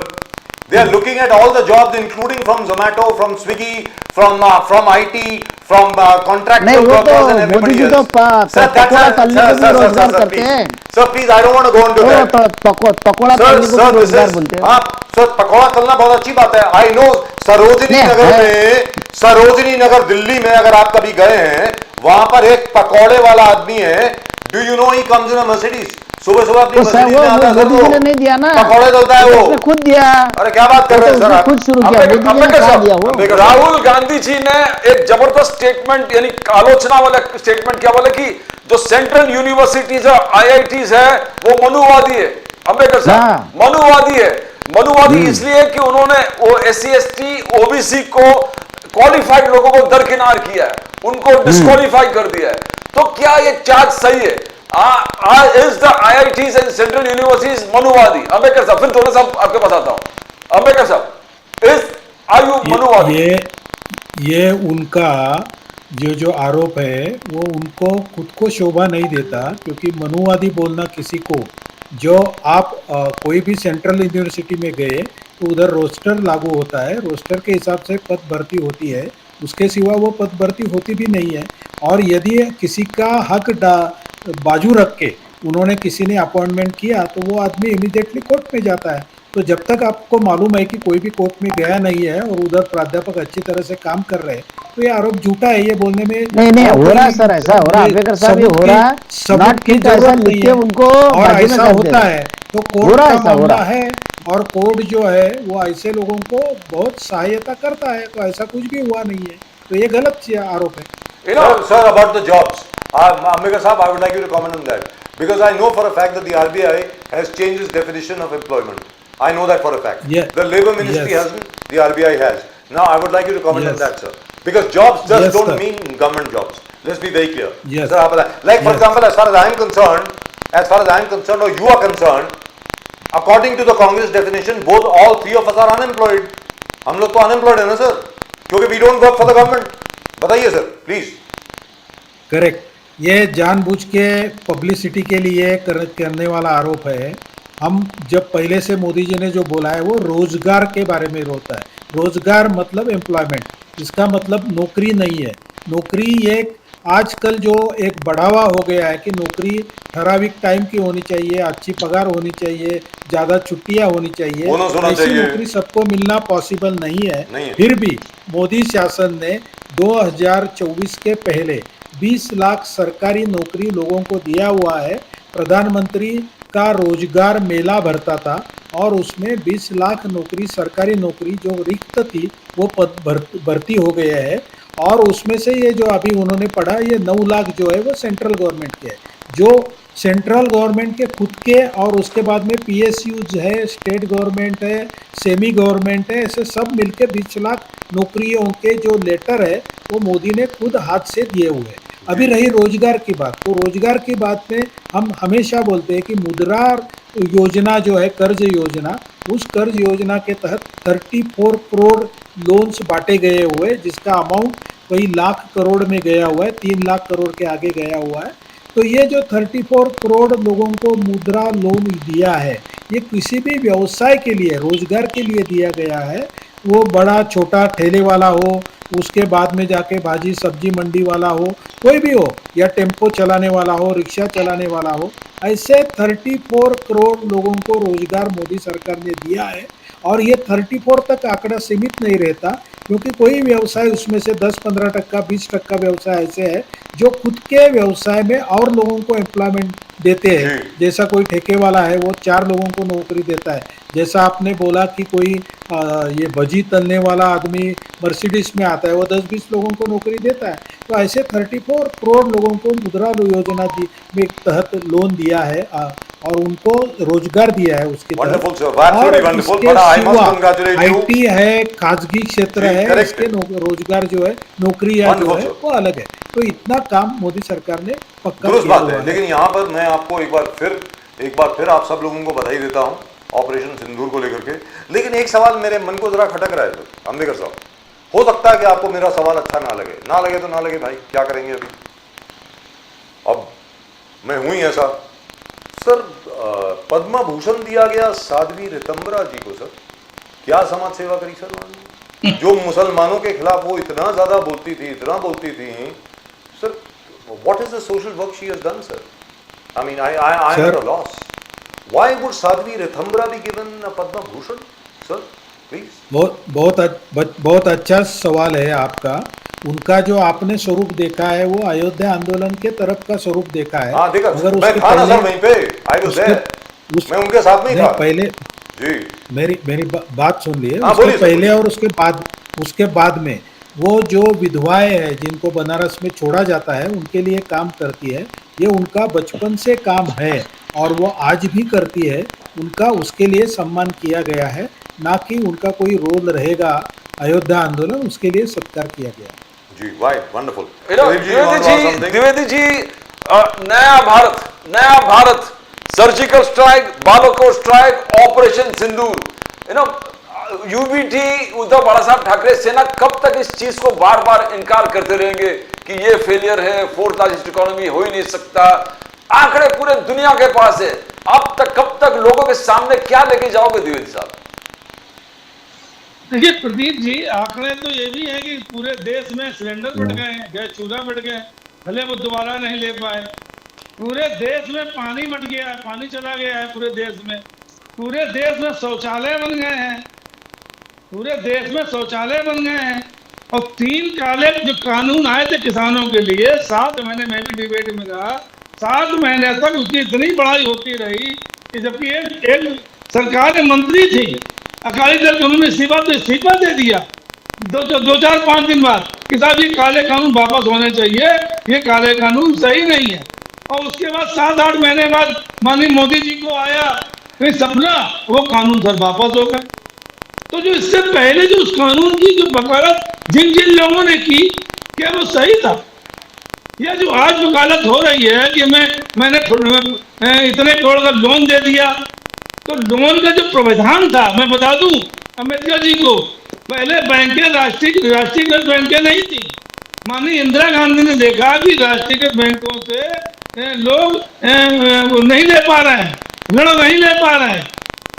They are looking at all the jobs, including from Zomato, from Swiggy, from IT, from नहीं contractual वो तो workers and Modi everybody जी तो else. Sir, that's pakora a, तलने को भी रोजगार करते please. हैं। Sir, please, I don't want to go into that. Pakora Sir, तलने को sir, भी this रोजगार is, बोलते हैं। हाँ, sir, पकौड़ा तलना बहुत अच्छी बात है। I know सरोजनी नहीं, नगर है। में, सरोजनी नगर दिल्ली में अगर आप कभी गए हैं, वहां पर एक पकौड़े वाला आदमी है। Do you know he comes in a Mercedes? सुबह सुबह अपनी तो सर मर्सिडीज वो में आता है, मोदी जी ने नहीं दिया ना, पकौड़े तलता है वो। उसने खुद दिया। अरे क्या बात कर रहे हैं सर उसने आप? खुद शुरू किया, मोदी जी ने अंबेडकर कहा दिया वो। साहब, राहुल गांधी जी ने एक जबरदस्त स्टेटमेंट, यानी आलोचना वाला स्टेटमेंट क्या बोले कि जो सेंट्रल यूनिवर्सिटीज है, IITs है, वो मनुवादी है। अंबेडकर साहब मनुवादी है, मनुवादी इसलिए कि उन्होंने वो SC ST OBC को, क्वालिफाइड लोगों को दरकिनार किया है, उनको डिस्क्वालीफाई कर दिया है। तो क्या ये चार्ज सही है? Is the IITs and central universities मनुवादी? Ambedkar साहब, फिर थोड़ा सा आपके पास आता हूं। अंबेडकर साहब, are you मनुवादी? ये उनका जो आरोप है वो उनको खुद को शोभा नहीं देता, क्योंकि मनुवादी बोलना किसी को, जो आप कोई भी सेंट्रल यूनिवर्सिटी में गए तो उधर रोस्टर लागू होता है, रोस्टर के हिसाब से पद भर्ती होती है, उसके सिवा वो पद भर्ती होती भी नहीं है। और यदि किसी का हक बाजू रख के उन्होंने किसी ने अपॉइंटमेंट किया तो वो आदमी इमीडिएटली कोर्ट में जाता है। तो जब तक आपको मालूम है कि कोई भी कोर्ट में गया नहीं है और उधर प्राध्यापक अच्छी तरह से काम कर रहे हैं, तो ये आरोप झूठा है, ये बोलने में नहीं हो रहा है सर, ऐसा हो रहा है अंबेडकर साहब, ये हो रहा है। सबूत की ऐसा जरूरत नहीं लिख के है उनको और बाजू में ऐसा कर होता देना। है तो हो कोर्ट रहा है, का ऐसा हो मामला रहा है और कोर्ट जो है वो ऐसे लोगों को बहुत सहायता करता है, तो ऐसा कुछ भी हुआ नहीं है, तो ये गलत आरोप है। Sir, about the jobs, Ambedkar Sahab, I would like you to comment on that, because I know for a fact that the RBI has changed its definition of employment. I know that for a fact. Yeah. The Labour Ministry Yes. hasn't, the RBI has. Now, I would like you to comment on Yes. that, sir, because jobs just Yes, don't sir. mean government jobs. Let's be very clear. Yes. Sir, like for Yes. example, as far as I am concerned, or you are concerned, according to the Congress definition, all three of us are unemployed. हम लोग तो unemployed है ना sir, क्योंकि we don't work for the government. बताइए sir, please. Correct, ये जानबूझ के पब्लिसिटी के लिए करने वाला आरोप है। हम जब पहले से मोदी जी ने जो बोला है वो रोजगार के बारे में होता है। रोजगार मतलब एम्प्लॉयमेंट, इसका मतलब नौकरी नहीं है। नौकरी एक आजकल जो एक बढ़ावा हो गया है कि नौकरी ठहराविक टाइम की होनी चाहिए, अच्छी पगार होनी चाहिए, ज़्यादा छुट्टियां होनी चाहिए, बोनस होना ऐसी चाहिए। नौकरी सबको मिलना पॉसिबल नहीं है। नहीं है। फिर भी मोदी शासन ने 2024 के पहले 20 लाख सरकारी नौकरी लोगों को दिया हुआ है। प्रधानमंत्री का रोजगार मेला भरता था और उसमें 20 लाख नौकरी, सरकारी नौकरी जो रिक्त थी वो पद भर्ती हो गया है। और उसमें से ये जो अभी उन्होंने पढ़ा, ये 9 लाख जो है वो सेंट्रल गवर्नमेंट के है, जो सेंट्रल गवर्नमेंट के खुद के, और उसके बाद में PSUज है, स्टेट गवर्नमेंट है, सेमी गवर्नमेंट है, ऐसे सब मिलके 20 लाख नौकरियों के जो लेटर है वो मोदी ने खुद हाथ से दिए हुए हैं। अभी रही रोजगार की बात, तो रोजगार की बात में हम हमेशा बोलते हैं कि मुद्रा योजना जो है, कर्ज योजना, उस कर्ज योजना के तहत 34 करोड़ लोन्स बांटे गए हुए, जिसका अमाउंट कई लाख करोड़ में गया हुआ है, 3 लाख करोड़ के आगे गया हुआ है। तो ये जो 34 करोड़ लोगों को मुद्रा लोन दिया है, ये किसी भी व्यवसाय के लिए, रोजगार के लिए दिया गया है। वो बड़ा छोटा ठेले वाला हो, उसके बाद में जाके भाजी सब्जी मंडी वाला हो, कोई भी हो, या टेम्पो चलाने वाला हो, रिक्शा चलाने वाला हो, ऐसे 34 करोड़ लोगों को रोजगार मोदी सरकार ने दिया है। और ये 34 तक आंकड़ा सीमित नहीं रहता, क्योंकि कोई व्यवसाय उसमें से 10-15%, 20% व्यवसाय ऐसे है जो खुद के व्यवसाय में और लोगों को एम्प्लॉयमेंट देते हैं। जैसा कोई ठेके वाला है वो 4 लोगों को नौकरी देता है। जैसा आपने बोला कि कोई ये भजी तलने वाला आदमी मर्सिडीज में आता है, वो 10-20 लोगों को नौकरी देता है। तो ऐसे 34 करोड़ लोगों को मुद्रा योजना में तहत लोन दिया है और उनको रोजगार दिया है उसके तहत। Wonderful, sir. Absolutely wonderful. But I must congratulate you. IT है, खासगी क्षेत्र जी, है, correct इसके रोजगार जो है, नौकरियां जो Wonderful, है sir. वो अलग है। तो इतना काम मोदी सरकार ने पक्का दुरुस्त किया बात हुआ है। लेकिन यहाँ पर मैं आपको एक बार फिर आप सब लोगों को बधाई देता हूँ ऑपरेशन सिंदूर को लेकर के। लेकिन एक सवाल मेरे मन को जरा खटक रहा है सर अम्बेडकर साहब। हो सकता है कि आपको मेरा सवाल अच्छा ना लगे तो ना लगे भाई, क्या करेंगे अभी। अब मैं हूं ही ऐसा सर। पद्म भूषण दिया गया साध्वी रितंबरा जी को सर। क्या समाज सेवा करी सर उन्होंने, जो मुसलमानों के खिलाफ वो इतना ज्यादा बोलती थी sir. What is the social work she has done sir? I mean I am at a loss. Why would Sadhvi Ritambara be given Padma Bhushan sir, please. बहुत अच्छा सवाल है आपका। उनका जो आपने स्वरूप देखा है वो अयोध्या आंदोलन के तरफ का स्वरूप देखा है। हाँ देखा, मगर मैं था ना सर वहीं पे, आई वाज देयर, मैं उनके साथ नहीं था। पहले जी मेरी बात सुन लिए। हाँ, उसके बोलिए सर, पहले और उसके बाद में वो जो विधवाएं हैं जिनको बनारस में छोड़ा जाता है, उनके लिए काम करती है। ये उनका बचपन से काम है और वो आज भी करती है। उनका उसके लिए सम्मान किया गया है, ना कि उनका कोई रोल रहेगा अयोध्या आंदोलन, उसके लिए सत्कार किया गया। जी वाइट वंडरफुल। द्विवेदी जी, नया Bharat, surgical strike, Balakot strike, operation Sindoor, UBT, Uddhav बाला साहब ठाकरे सेना कब तक इस चीज को बार बार इनकार करते रहेंगे कि ये फेलियर है, 4th लार्जेस्ट इकोनॉमी हो ही नहीं सकता। आंकड़े पूरे दुनिया के पास है। अब तक कब तक लोगों के सामने क्या लेके जाओगे द्विवेदी साहब? देखिए प्रदीप जी, आंकड़े तो ये भी है कि पूरे देश में सिलेंडर बढ़ गए हैं, गैस चूल्हा बढ़ गए, भले वो दोबारा नहीं ले पाए। पूरे देश में पानी बढ़ गया है, पानी चला गया है पूरे देश में। पूरे देश में शौचालय बन गए हैं, पूरे देश में शौचालय बन गए हैं। और 3 काले जो कानून आए थे किसानों के लिए, 7 महीने में भी डिबेट में रहा, 7 महीने तक उसकी इतनी बड़ाई होती रही कि जबकि एक सरकार के मंत्री थी अकाली दल के, उन्होंने इस्तीफा दे दिया 2-4-5 दिन बाद कि साहब ये काले कानून वापस होने चाहिए, ये काले कानून सही नहीं है। और उसके बाद 7-8 महीने बाद माननीय मोदी जी को आया फिर सपना, वो कानून सर वापस हो गए। तो जो इससे पहले जो उस कानून की जो वकालत जिन लोगों ने की, क्या वो सही था? या जो आज वकालत हो रही है कि मैंने इतने करोड़ का लोन दे दिया, तो लोन का जो प्रावधान था, मैं बता दूं अम्बेडकर जी को, पहले बैंकें राष्ट्रीयकृत बैंकें नहीं थी। माननीय इंदिरा गांधी ने देखा कि राष्ट्रीयकृत बैंकों से लोग नहीं ले पा रहे हैं, ऋण नहीं ले पा रहे हैं,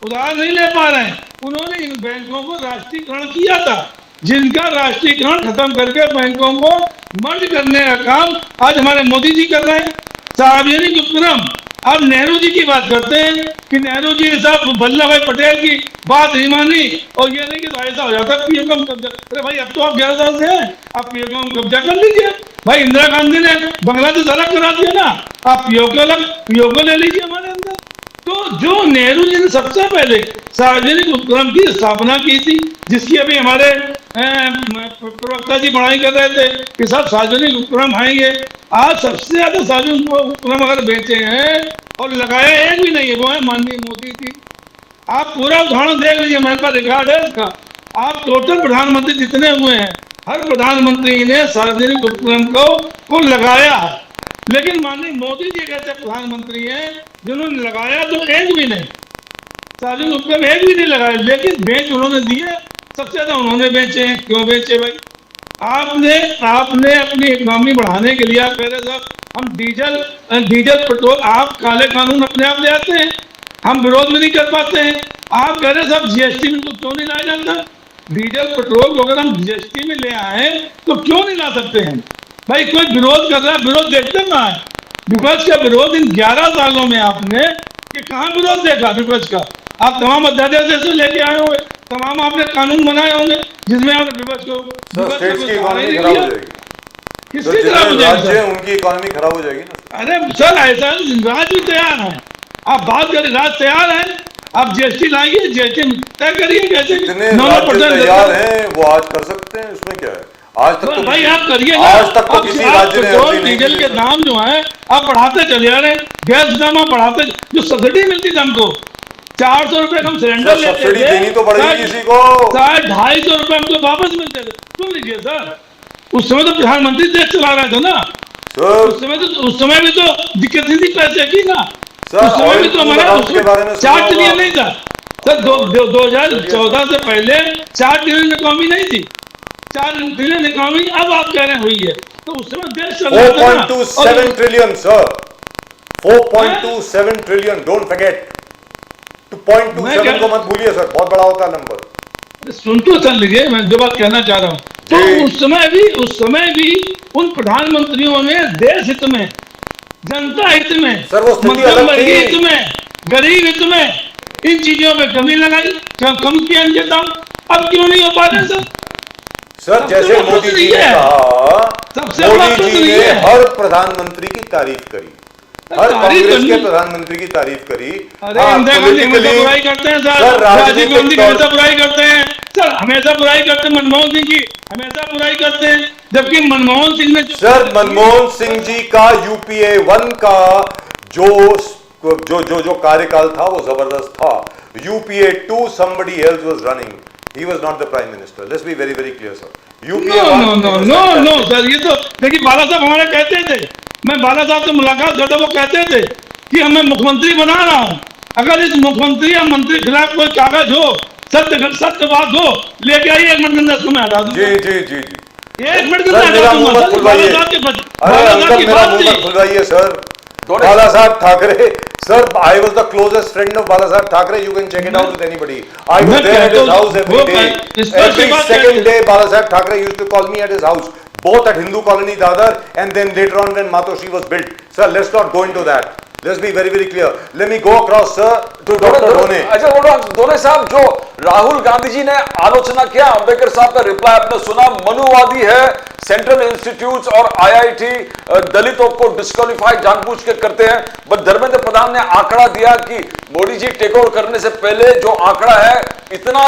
उधार नहीं ले पा रहे हैं। उन्होंने इन बैंकों को राष्ट्रीयकरण किया था, जिनका राष्ट्रीयकरण खत्म करके बैंकों को मर्ज करने का काम आज हमारे मोदी जी कर रहे हैं। सार्वजनिक उपक्रम अब नेहरू जी की बात करते हैं कि नेहरू जी साहब वल्लभ भाई पटेल की बात नहीं मानी और ये नहीं कि तो ऐसा हो जाता पीओ का कब्जा। अरे भाई अब तो आप 11 साल से हैं, आप पीओ का कब्जा कर लीजिए। भाई इंदिरा गांधी ने बांग्लादेश अलग करा दिया ना, आप पीओ को ले लीजिए हमारे अंदर। तो जो नेहरू जी ने सबसे पहले सार्वजनिक उपक्रम की स्थापना की थी, जिसकी अभी हमारे प्रवक्ता जी बड़ाई कर रहे थे कि सब सार्वजनिक उपक्रम आएंगे। आज सबसे ज्यादा सार्वजनिक उपक्रम अगर बेचे हैं और लगाया एक भी नहीं है, वो है माननीय मोदी जी। आप पूरा उदाहरण देख लीजिए, मेरे पास रिकॉर्ड है इसका। आप टोटल प्रधानमंत्री जितने हुए हैं, हर प्रधानमंत्री ने सार्वजनिक उपक्रम को लगाया है। लेकिन माननीय मोदी जी ऐसे प्रधानमंत्री हैं जिन्होंने लगाया तो एक भी नहीं, सार्वजनिक उपक्रम एक भी नहीं लगाया, लेकिन बेच उन्होंने दिए, सबसे ज्यादा उन्होंने बेचे हैं। क्यों बेचे भाई? आपने अपनी इकोनॉमी बढ़ाने के लिए आप कह रहे साहब हम डीजल पेट्रोल, आप काले कानून अपने आप ले आते हैं, हम विरोध में नहीं कर पाते हैं। आप कह रहे साहब जीएसटी में तो क्यों नहीं लाया जाता? डीजल पेट्रोल को अगर हम जीएसटी में ले आए तो क्यों नहीं ला सकते हैं? भाई कोई विरोध कर रहा है, विरोध देखते ना है। विपक्ष का विरोध इन 11 सालों में आपने कि कहाँ विरोध देखा विपक्ष का? आप तमाम अध्यादेश से लेके आए होंगे, तमाम आपने कानून बनाए होंगे जिसमें आपने विपक्ष को स्टेट्स की इकोनॉमी खराब हो जाएगी, किसकी खराब हो राज्य जाएगी? है उनकी इकोनॉमी खराब हो जाएगी ना। अरे सर ऐसा राज्य भी तैयार है, आप बात करें राज्य तैयार है, आप जीएसटी लाइए, जीएसटी तय करिए कैसे जितने 9% राज्य तैयार हैं वो आज कर सकते हैं, उसमें क्या है? आज तक तो भाई आप करिए ना। आज तक तो आप किसी आप राज्य ने पेट्रोल अर्जी नहीं डीजल की के है। दाम जो है आप बढ़ाते चले जा रहे हैं, गैस दाम आप बढ़ाते, जो सब्सिडी मिलती थी हमको 400 रुपए हम सिलेंडर सर, लेते सब्सिडी थे, देनी तो पड़ेगी शायद- किसी को। शायद 250 रुपए हमको वापस मिलते थे। क्यों लीजिए सर? उस समय तो प्रधानमंत्री देश चला रहा था ना, सर उस समय भी तो दिक्कत नहीं थी पैसे की ना। सर, उस समय भी ऑयल तो फूड हमारा अकाउंट के बारे में सुना 4 ट्रिलियन होगा। नहीं था सर। 2014 से पहले 4 ट्रिलियन इकोनॉमी नहीं थी, 4 ट्रिलियन इकोनॉमी अब आप कह रहे हैं हुई है। तो उस समय देश चल रहा था ना। 4.27 trillion sir, 4.27 trillion, don't forget. 2.27 को मत भूलिए सर, बहुत बड़ा होता है नंबर। सुन तो चल लीजिए, मैं जो बात कहना चाह रहा हूँ। तो जी। उस समय भी उन प्रधानमंत्रियों ने देश हित में, जनता हित में, सर, वो स्थिति मध्यम अलग वर्गीय थी। हित में, गरीब हित में इन चीजों में कमी लगाई, कम किया इनके दाम। अब क्यों नहीं हो पा रहे सर? सर सबसे जैसे बड़ा मोदी प्रश्न जी ये ने है। कहा, सबसे बड़ा मोदी प्रश्न जी ये ने है। हर प्रधानमंत्री की तारीफ करी, हर तारीफ कांग्रेस के करनी- प्रधानमंत्री की तारीफ करी। अरे हाँ, इंदिरा गांधी हमेशा politically- बुराई करते हैं सर, सर, राजीव राजनीतिक गांधी तौर- हमेशा बुराई करते हैं सर, हमेशा बुराई करते हैं। मनमोहन सिंह की हमेशा बुराई करते हैं, जबकि मनमोहन सिंह ने सर मनमोहन सिंह जी का यूपीए 1 का जो कार्यकाल था वो जबरदस्त था। UPA 2 somebody else was running, he was not the prime minister, let's be very very clear sir। UPA no sir, ये तो देखिए बाला साहब हमारे कहते थे, मैं बाला साहब से मुलाकात करता, वो कहते थे कि हमें मुख्यमंत्री बना रहा हूं, अगर इस मुख्यमंत्री या मंत्री के खिलाफ कोई कागज हो, सत्य बात हो, लेके आइए, 1 मिनट के अंदर इसको मैं हटा दूंगा। जी 1 मिनट के सर, अंदर मेरा हटा मुंह दूंगा मत सर। खुलवाइए। बाला साहब की अरे बाला साहब अंकल की मेरा बात मुंह थी। मत खुलवाइए सर। दोनों- बाला साहब Thackeray sir, I was the closest friend of Bala Saheb Thackeray, you can check it out with anybody। I was मैं there at his कहता हूं, house every वो day, स्पष्ट every बात second करिए। day Bala Saheb Thackeray used to call me at his house, both at Hindu Colony Dadar and then later on when Matoshi was built। Sir, let's not go into that, let's be very very clear। Let me go across sir to Dr. Dhone। अच्छा दोनों साहब, जो राहुल गांधी जी ने आलोचना किया, अंबेडकर साहब का reply आपने सुना, मनुवादी है, सेंट्रल इंस्टीट्यूट्स और आईआईटी दलितों को डिस्क्वालीफाई जानबूझ के करते हैं। बट धर्मेंद्र प्रधान ने आंकड़ा दिया कि मोदी जी टेक ओवर करने से पहले जो आंकड़ा है इतना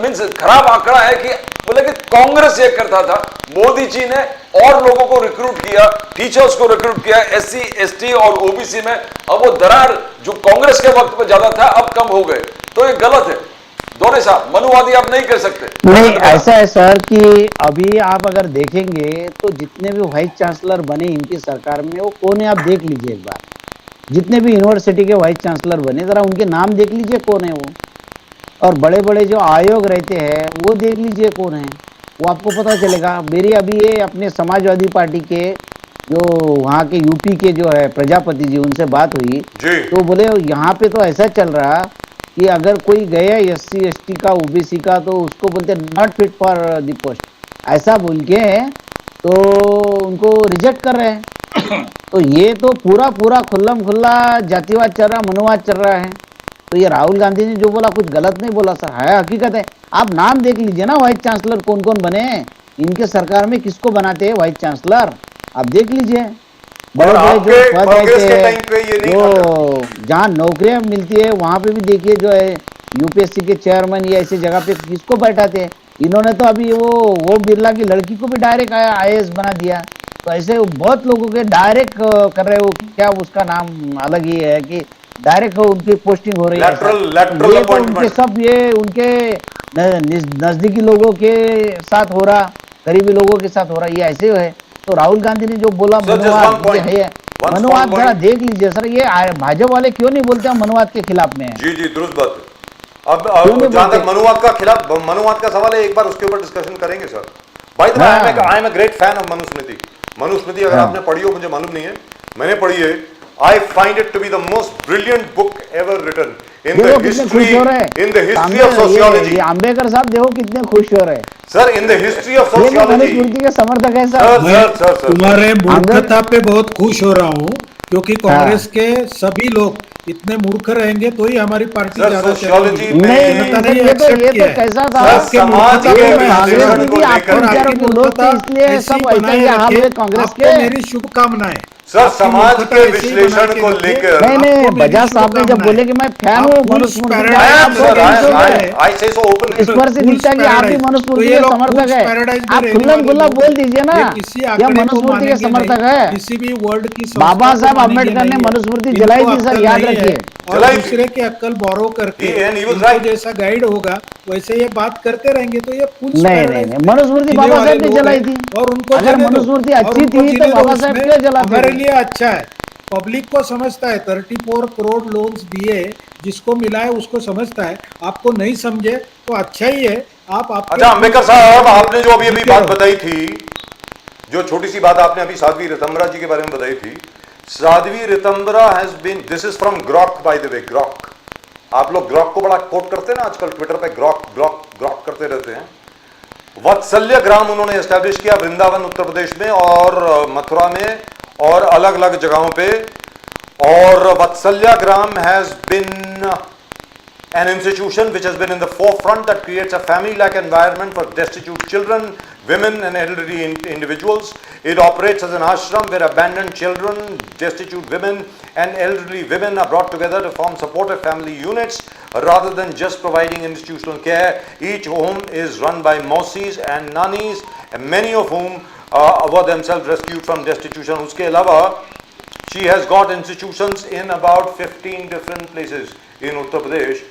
मींस खराब आंकड़ा है कि बोले कि कांग्रेस ये करता था, मोदी जी ने और लोगों को रिक्रूट किया, टीचर्स को रिक्रूट किया, एससी एसटी और ओबीसी में। अब वो दरार जो कांग्रेस के वक्त में ज्यादा था अब कम हो गए, तो ये गलत है। दोनों साहब, मनुवादी आप नहीं कर सकते। नहीं, ऐसा है सर कि अभी आप अगर देखेंगे तो जितने भी वाइस चांसलर बने इनकी सरकार में, वो कौन है आप देख लीजिए एक बार। जितने भी यूनिवर्सिटी के वाइस चांसलर बने, जरा उनके नाम देख लीजिए कौन है वो, और बड़े बड़े जो आयोग रहते हैं वो देख लीजिए कौन है, वो आपको पता चलेगा। मेरी अभी ये अपने समाजवादी पार्टी के जो वहाँ के यूपी के जो है प्रजापति जी, उनसे बात हुई जी। तो बोले यहाँ पे तो ऐसा चल रहा कि अगर कोई गया एससी एसटी का ओबीसी का तो उसको बोलते not fit for the post, ऐसा बोल के तो उनको रिजेक्ट कर रहे हैं। तो ये तो पूरा पूरा खुल्लम खुल्ला जातिवाद चल रहा, मनुवाद चल रहा है। तो ये राहुल गांधी ने जो बोला कुछ गलत नहीं बोला सर, है हकीकत है। आप नाम देख लीजिए ना वाइस चांसलर कौन कौन बने हैं इनके सरकार में, किसको बनाते हैं वाइस चांसलर, आप देख लीजिए। बड़े बड़े जो पद कांग्रेस के है, टाइम पे ये नहीं जो जहाँ नौकरियां मिलती है वहां पे भी देखिए जो है यूपीएससी के चेयरमैन या ऐसी जगह पे किसको बैठाते हैं। इन्होंने तो अभी वो बिरला की लड़की को भी डायरेक्ट आईएएस बना दिया। तो ऐसे बहुत लोगों के डायरेक्ट कर रहे हो, क्या उसका नाम अलग ही है कि डायरेक्ट उनकी पोस्टिंग हो रही है। Lateral ये तो उनके appointment। सब ये उनके नजदीकी लोगों के साथ हो रहा, करीबी लोगों के साथ हो रहा, ये ऐसे है। तो राहुल गांधी ने जो बोला Sir, just one मनुवाद point. ये है, One मनुवाद small जरा point. देख लीजिए सर, ये भाजपा वाले क्यों नहीं बोलते हम मनुवाद के खिलाफ में हैं? जी जी दुरुस्त बात है। अब क्यों नहीं जहां तक बोलते? मनुवाद का सवाल है, एक बार उसके ऊपर डिस्कशन करेंगे सर। बाय द वे हाँ। I am a great fan of Manusmriti. Manusmriti अगर हाँ। आपने पढ़ी हो, मुझे मालूम नहीं है, मैंने पढ़ी है। I find it to be the most brilliant book ever written in देखो द कितने हिस्ट्री खुश हो रहे हैं। इन द हिस्ट्री सामने ऑफ सोशियोलॉजी। ये आंबेडकर साहब देखो कितने खुश हो रहे हैं। Sir in the history of ये भी सोशियोलॉजी। मनुस्मृति के समर्थक है सर सर। मैं सर सर तुम्हारे मूर्खता पे बहुत खुश हो रहा हूँ, क्योंकि कांग्रेस हाँ। के सभी लोग इतने मूर्ख रहेंगे तो ही हमारी पार्टी सर, ज्यादा सोशियोलॉजी चलेगी। में- नहीं जनता नहीं, ने ये तो accept किया है। कैसा था सर, आपके समाज मूर्खता के को मैं कांग्रेस विश्लेषण में को भी लेकर- आपके और विचारों आपकी के लोग थे, मूर्खता इसलिए ऐसी सब बनाए ऐसे हम रखे। कांग्रेस आपको के। मेरी शुभकामनाएं। सर आपकी समाज मूर्खता के ऐसे ही बना विश्लेषण के को रखे। लेकर नहीं नहीं, आपको मेरी बजाज साहब ने जब शुभकामनाएं। बोले कि मैं फैन आप हूँ फुल मनुस्मृति पैराडाइज का, I am आपको sir, कैसे हो है। गए? I say so openly. इस पर से दिखता है कि आप भी तो मनुस्मृति ये के लोग समर्थक फुल है। पैराडाइज में आप रहने खुल्लम वाले खुल्ला लोग बोल हैं। दीजिए ना, ये किसी यह आंकड़े को मनुस्मृति के मानेंगे समर्थक नहीं, है। किसी भी वर्ल्ड की संस्था बाबा को साहब मानेंगे अम्बेडकर ने नहीं है। मनुस्मृति इनको जलाई थी सर, अक्ल याद नहीं है। रखिए। और जलाई थी। दूसरे की अक्ल बोरो करके And he was इनको right. जैसा गाइड होगा वैसे ये बात करते रहेंगे तो ये फुल नहीं पैराडाइज नहीं, में मनुस्मृति जीने बाबा वाले साहब ने लोग जलाई हैं। थी। और उनको अगर जीने दो। मनुस्मृति और अच्छी उनको थी जीने तो दो, बाबा साहब उसमें क्यों जलाते हमारे थे? लिए अच्छा है। पब्लिक को समझता है, 34 करोड़ लोन्स दिए, जिसको मिला है उसको समझता है। आपको नहीं समझे तो अच्छा ही है। आप अच्छा अंबेडकर साहब, आपने जो अभी जीते बात रहो। बताई थी, जो छोटी सी बात आपने अभी साध्वी ऋतंबरा जी के बारे में बताई थी, Sadhvi Ritambhara has been, this is from Grok by the way, Grok. आप लोग ग्रॉक को बड़ा कोट करते हैं ना आजकल ट्विटर पे, ग्रॉक ग्रॉक ग्रॉक करते रहते हैं। वत्सल्य ग्राम उन्होंने एस्टैब्लिश किया वृंदावन उत्तर प्रदेश में और मथुरा में और अलग अलग जगहों पे। और Vatsalya Gram has been an institution which has been in the forefront that creates a family-like environment for destitute children, women and elderly individuals. It operates as an ashram where abandoned children, destitute women and elderly women are brought together to form supportive family units rather than just providing institutional care. Each home is run by mausis and nannies, and many of whom were themselves rescued from destitution. Uske alawa, she has got institutions in about 15 different places in Uttar Pradesh,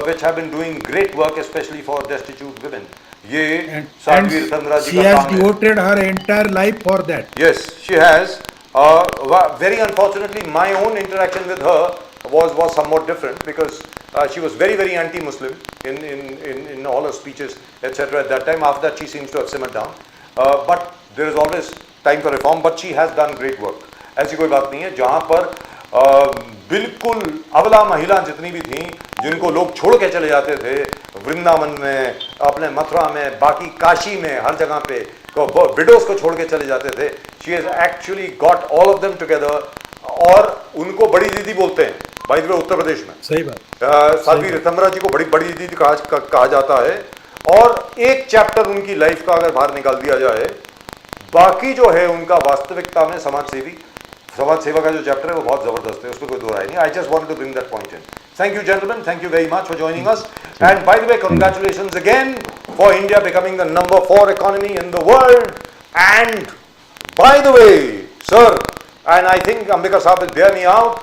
which have been doing great work, especially for destitute women. ये साध्वी ऋतंबरा जी she का has काम है। devoted her entire life for that. Yes, she has. Very unfortunately, my own interaction with her was somewhat different because she was very anti-Muslim in all her speeches, etc. At that time, after that, she seems to have simmered down. But there is always time for reform. But she has done great work. ऐसी कोई बात नहीं है जहाँ पर बिल्कुल अबला महिला जितनी भी थीं, जिनको लोग छोड़ के चले जाते थे वृंदावन में, अपने मथुरा में, बाकी काशी में, हर जगह पे विडोज को छोड़ के चले जाते थे। She has actually got all of them together, और उनको बड़ी दीदी बोलते हैं बाय द वे उत्तर प्रदेश में। सही बात। साध्वी ऋतंबरा जी को बड़ी दीदी कहा जाता है। और एक चैप्टर उनकी लाइफ का अगर बाहर निकाल दिया जाए, बाकी जो है उनका वास्तविकता में समाज सेवा का जो चैप्टर है वो बहुत जबरदस्त है, उसमें कोई दो राय नहीं। I just wanted to bring that point in. Thank you gentleman, thank you very much for joining us, and by the way congratulations again for India becoming the number 4 economy in the world. And by the way sir, and I think Ambedkar साहब will bear me out,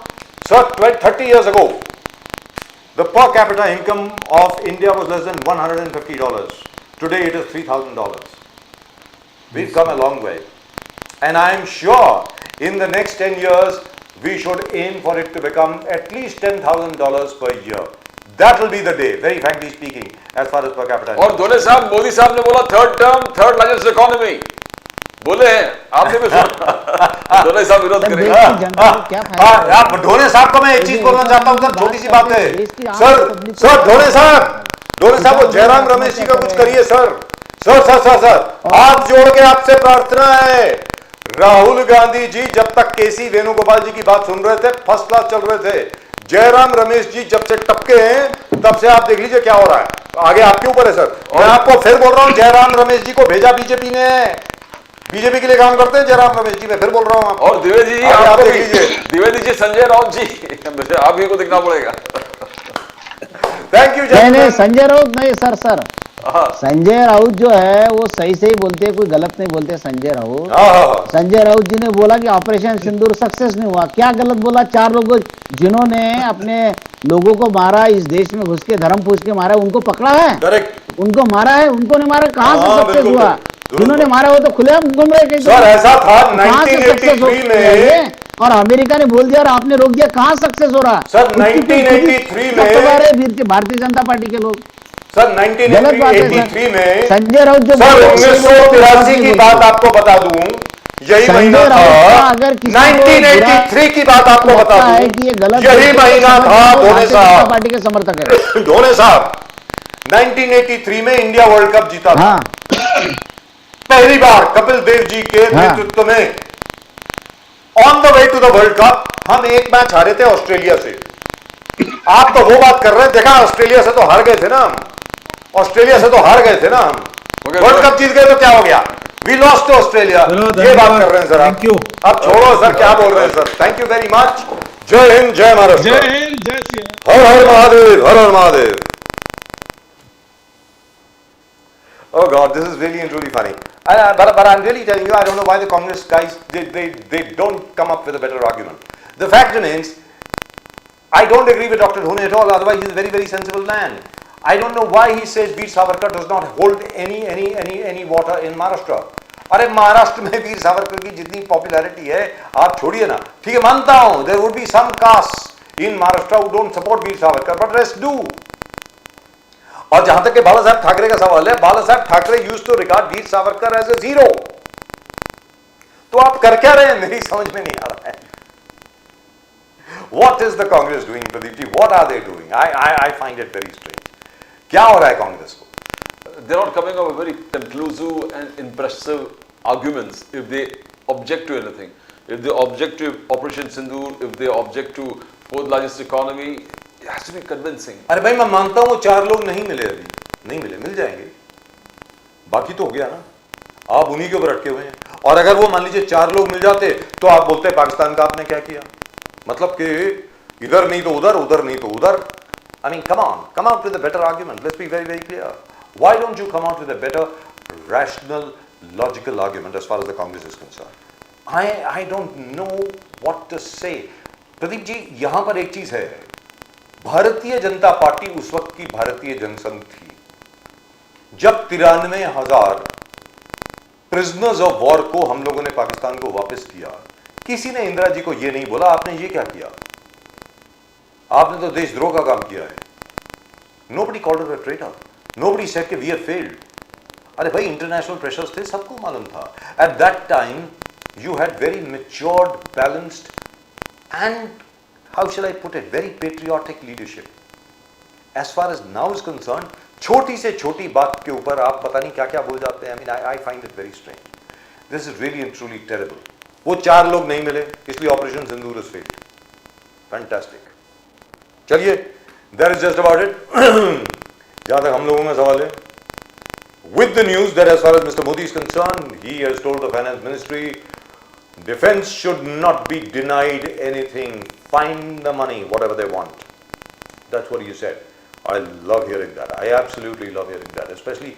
sir 30 years ago the per capita income of India was less than $150. Today it is $3,000. We've come a long way. And I am sure in the next 10 years, we should aim for it to become at least $10,000 per year. That will be the day, very frankly speaking, as far as per capita. और दोले साहब, मोदी साहब ने बोला third term, third largest economy बोले हैं, आपने भी सुना? दोले साहब विरोध सर, करेंगे। देश की जनता को क्या फायदा? आप ढोने साहब को मैं एक चीज बोलना चाहता हूँ सर, छोटी सी बात है सर ढोने साहब वो जयराम रमेश जी का कुछ करिए सर। सर हाथ जोड़ के आपसे प्रार्थना है, राहुल गांधी जी जब तक केसी वेणुगोपाल जी की बात सुन रहे थे फर्स्ट क्लास चल रहे थे। जयराम रमेश जी जब से टपके हैं तब से आप देख लीजिए क्या हो रहा है। आगे आपके ऊपर है सर। मैं आपको फिर बोल रहा हूं, जयराम रमेश जी को भेजा बीजेपी ने, बीजेपी के लिए काम करते हैं जयराम रमेश जी। मैं फिर बोल रहा हूं आपको। और द्विवेदी जी, आगे आप आपको देख भी, लीजिए। द्विवेदी जी, संजय राउत जी, आप ही को दिखना पड़ेगा। थैंक यू नहीं नहीं, जय। संजय राउत नहीं सर। हाँ, संजय राउत जो है वो सही से ही बोलते हैं, कोई गलत नहीं बोलते संजय राउत। हाँ, संजय राउत जी ने बोला कि ऑपरेशन सिंदूर सक्सेस नहीं हुआ। क्या गलत बोला? 4 लोगों जिन्होंने अपने लोगों को मारा, इस देश में घुस के धर्म पूछ के मारा, उनको पकड़ा है, करेक्ट उनको मारा है, उनको नहीं मारा। कहां से हाँ, सक्सेस बिल्कुल, हुआ? बिल्कुल। जिन्होंने मारा वो तो खुलेआम घूम रहे कहीं। सर ऐसा था कहां से सक्सेस 1983 में। और अमेरिका ने बोल दिया और आपने रोक दिया। कहां सक्सेस हो रहा? सर 1983 में भारतीय जनता पार्टी के लोग। सर गलत बात है 1983 में संजय राउत जो सर 1983 की बात आपको बता दूं, यही महीना संजय राउत का था। अगर किसी को 1983 की बात आपको बता लगता है दूं, कि ये गलत यही महीना था। धोने भारतीय जनता साहब, पार्टी के समर्थक है। धोने साहब 1983 में इंडिया वर्ल्ड कप जीता था। हाँ पहली बार कपिल देव जी के हाँ। नेतृत्व में on the way to the world cup हम एक मैच हारे थे ऑस्ट्रेलिया से। आप तो वो बात कर रहे हैं, देखा ऑस्ट्रेलिया से तो हार गए थे ना हम। ऑस्ट्रेलिया से तो हार गए थे ना हम। वर्ल्ड कप जीत गए तो क्या हो गया? We lost to Australia. चलो, ये बात धन्यवाद। कर रहे हैं सर आप। Thank you। अब छोड़ो सर, क्या बोल रहे हैं sir. Thank you very much. जय हिंद, जय महाराष्ट्र। जय हिंद, जय श्री राम। हर हर महादेव, हर हर Mahadev. Oh God, this is really and truly funny. But I'm really telling you, I don't know why the Congress guys, they don't come up with a better argument. The fact remains, I don't agree with Dr. Dhone at all, otherwise he's a very, very sensible man. I don't know why he says Veer Savarkar does not hold any water in Maharashtra. अरे महाराष्ट्र में वीर सावरकर की जितनी popularity है आप छोड़िए ना। ठीक है, मानता हूं there would be some caste in Maharashtra who don't support Veer Savarkar, but rest do. और जहां तक के बाला साहब ठाकरे का सवाल है, बाला साहब Thackeray used to regard Veer Savarkar as a zero. तो आप कर क्या रहे हैं, मेरी समझ में नहीं आ रहा है। What is the Congress doing, Pradeep ji? What are they doing? I find it very strange. क्या हो रहा है कांग्रेस को? they're not coming up with very conclusive and impressive arguments if they object to anything. If they object to Operation Sindoor, if they object to fourth largest economy, it has to be convincing. अरे भाई मैं मानता हूं वो 4 लोग नहीं मिले, अभी नहीं मिले, मिल जाएंगे। बाकी तो हो गया ना, आप उन्हीं के ऊपर अटके हुए हैं। और अगर वो मान लीजिए 4 लोग मिल जाते तो आप बोलते पाकिस्तान का आपने क्या किया, मतलब कि इधर नहीं तो उधर, उधर नहीं तो उधर। I mean, come out with a better argument. Let's be very, very clear. Why don't you come out with a better, rational, logical argument as far as the Congress is concerned? I don't know what to say. Pradeep ji, यहां पर एक चीज है, Bharatiya Janata party उस वक्त की भारतीय जनसंघ थी जब 93,000 प्रिजनर्स ऑफ वॉर को हम लोगों ने पाकिस्तान को वापस किया। किसी ने इंदिरा जी को यह नहीं बोला आपने ये क्या किया, आपने तो देशद्रोह का काम किया है। Nobody called her a traitor. Nobody said कि we have failed. अरे भाई इंटरनेशनल प्रेशर्स थे, सबको मालूम था। At that time you had very matured, balanced and how shall I put it, very patriotic leadership. As far as now is concerned, छोटी से छोटी बात के ऊपर आप पता नहीं क्या क्या बोल जाते हैं। I mean, I find it very strange. This is really and truly terrible. वो 4 लोग नहीं मिले इसलिए operation Sindoor is failed. Fantastic. चलिए, that is just about it. जहां तक हम लोगों का सवाल है, with the news that as far as Mr. Modi is concerned, he has told the finance ministry, defense should not be denied anything, find the money, whatever they want. That's what he said. I love hearing that. I absolutely love hearing that, especially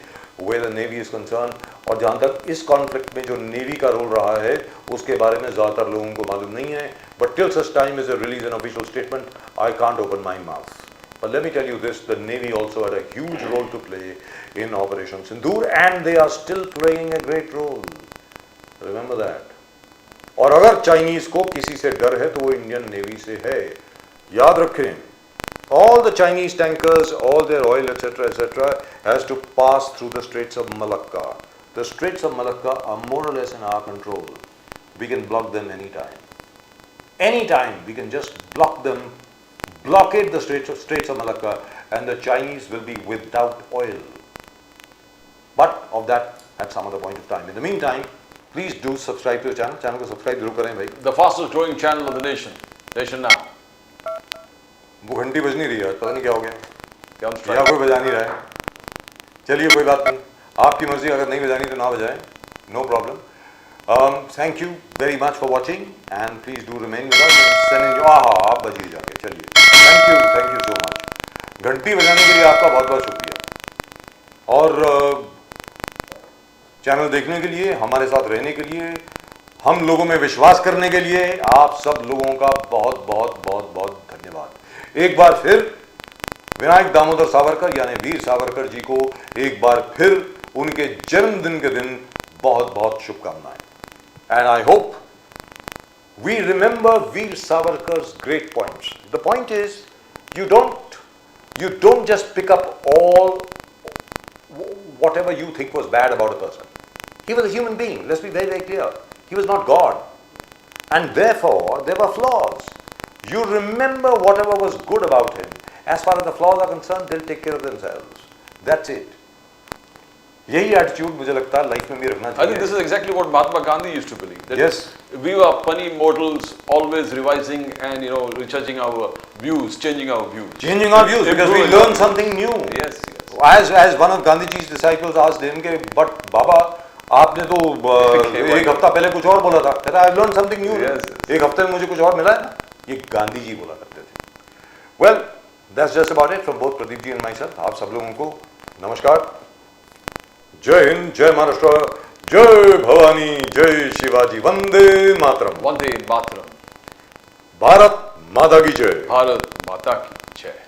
where the Navy is concerned. और जहां तक इस conflict में जो navy का role रहा है उसके बारे में ज्यादातर लोगों को मालूम नहीं है, but till such time as a release an official statement, I can't open my mouth. But let me tell you this, the Navy also had a huge role to play in Operation Sindoor and they are still playing a great role. Remember that. और अगर Chinese को किसी से डर है तो वो Indian navy से है, याद रखें। All the Chinese tankers, all their oil, etc., has to pass through the Straits of Malacca. The Straits of Malacca are more or less in our control. We can block them anytime. Anytime we can just block them, blockade the Straits of Malacca, and the Chinese will be without oil. But of that at some other point of time. In the meantime, please do subscribe to channel, channel को subscribe जरूर करें भाई। The fastest growing channel of the nation. Nation Now. वो घंटी बज नहीं रही है, पता नहीं क्या हो गया, They're on या strike. कोई बजा नहीं रहा है। चलिए कोई बात नहीं, आपकी मर्जी, अगर नहीं बजानी तो ना बजाएं, no problem. Thank you very much for watching and please do remain with us and send in आप बजिए जाके। चलिए, थैंक यू सो मच। घंटी बजाने के लिए आपका बहुत बहुत शुक्रिया, और चैनल देखने के लिए, हमारे साथ रहने के लिए, हम लोगों में विश्वास करने के लिए आप सब लोगों का बहुत बहुत बहुत बहुत धन्यवाद। एक बार फिर विनायक दामोदर सावरकर यानी वीर सावरकर जी को एक बार फिर उनके जन्मदिन के दिन बहुत बहुत शुभकामनाएं। And I hope we remember Veer Savarkar's great points. The point is you don't just pick up all whatever you think was bad about a person. He was a human being, let's be very, very clear. He was not God. And therefore, there were flaws. You remember whatever was good about him. As far as the flaws are concerned, they'll take care of themselves. That's it. यही attitude मुझे लगता है life में भी रखना I think चाहिए। this is exactly what Mahatma Gandhi used to believe. That Yes. We were punny mortals, always revising and researching our views, changing our views. Changing our views because we Improving learn our- something new. Yes, yes. As one of Gandhiji's disciples asked him कि but बाबा आपने तो एक हफ्ता पहले कुछ और बोला था, कहता I learned something new. Yes, yes. एक हफ्ते में मुझे कुछ और मिला है ना, ये गांधी जी बोला करते थे। Well, that's just about it from both Pradeep ji and myself. आप सब लोगों को नमस्कार, जय हिंद, जय महाराष्ट्र, जय भवानी, जय शिवाजी, वंदे मातरम, Vande Mataram. भारत माता की जय। Bharat Mata Ki Jai.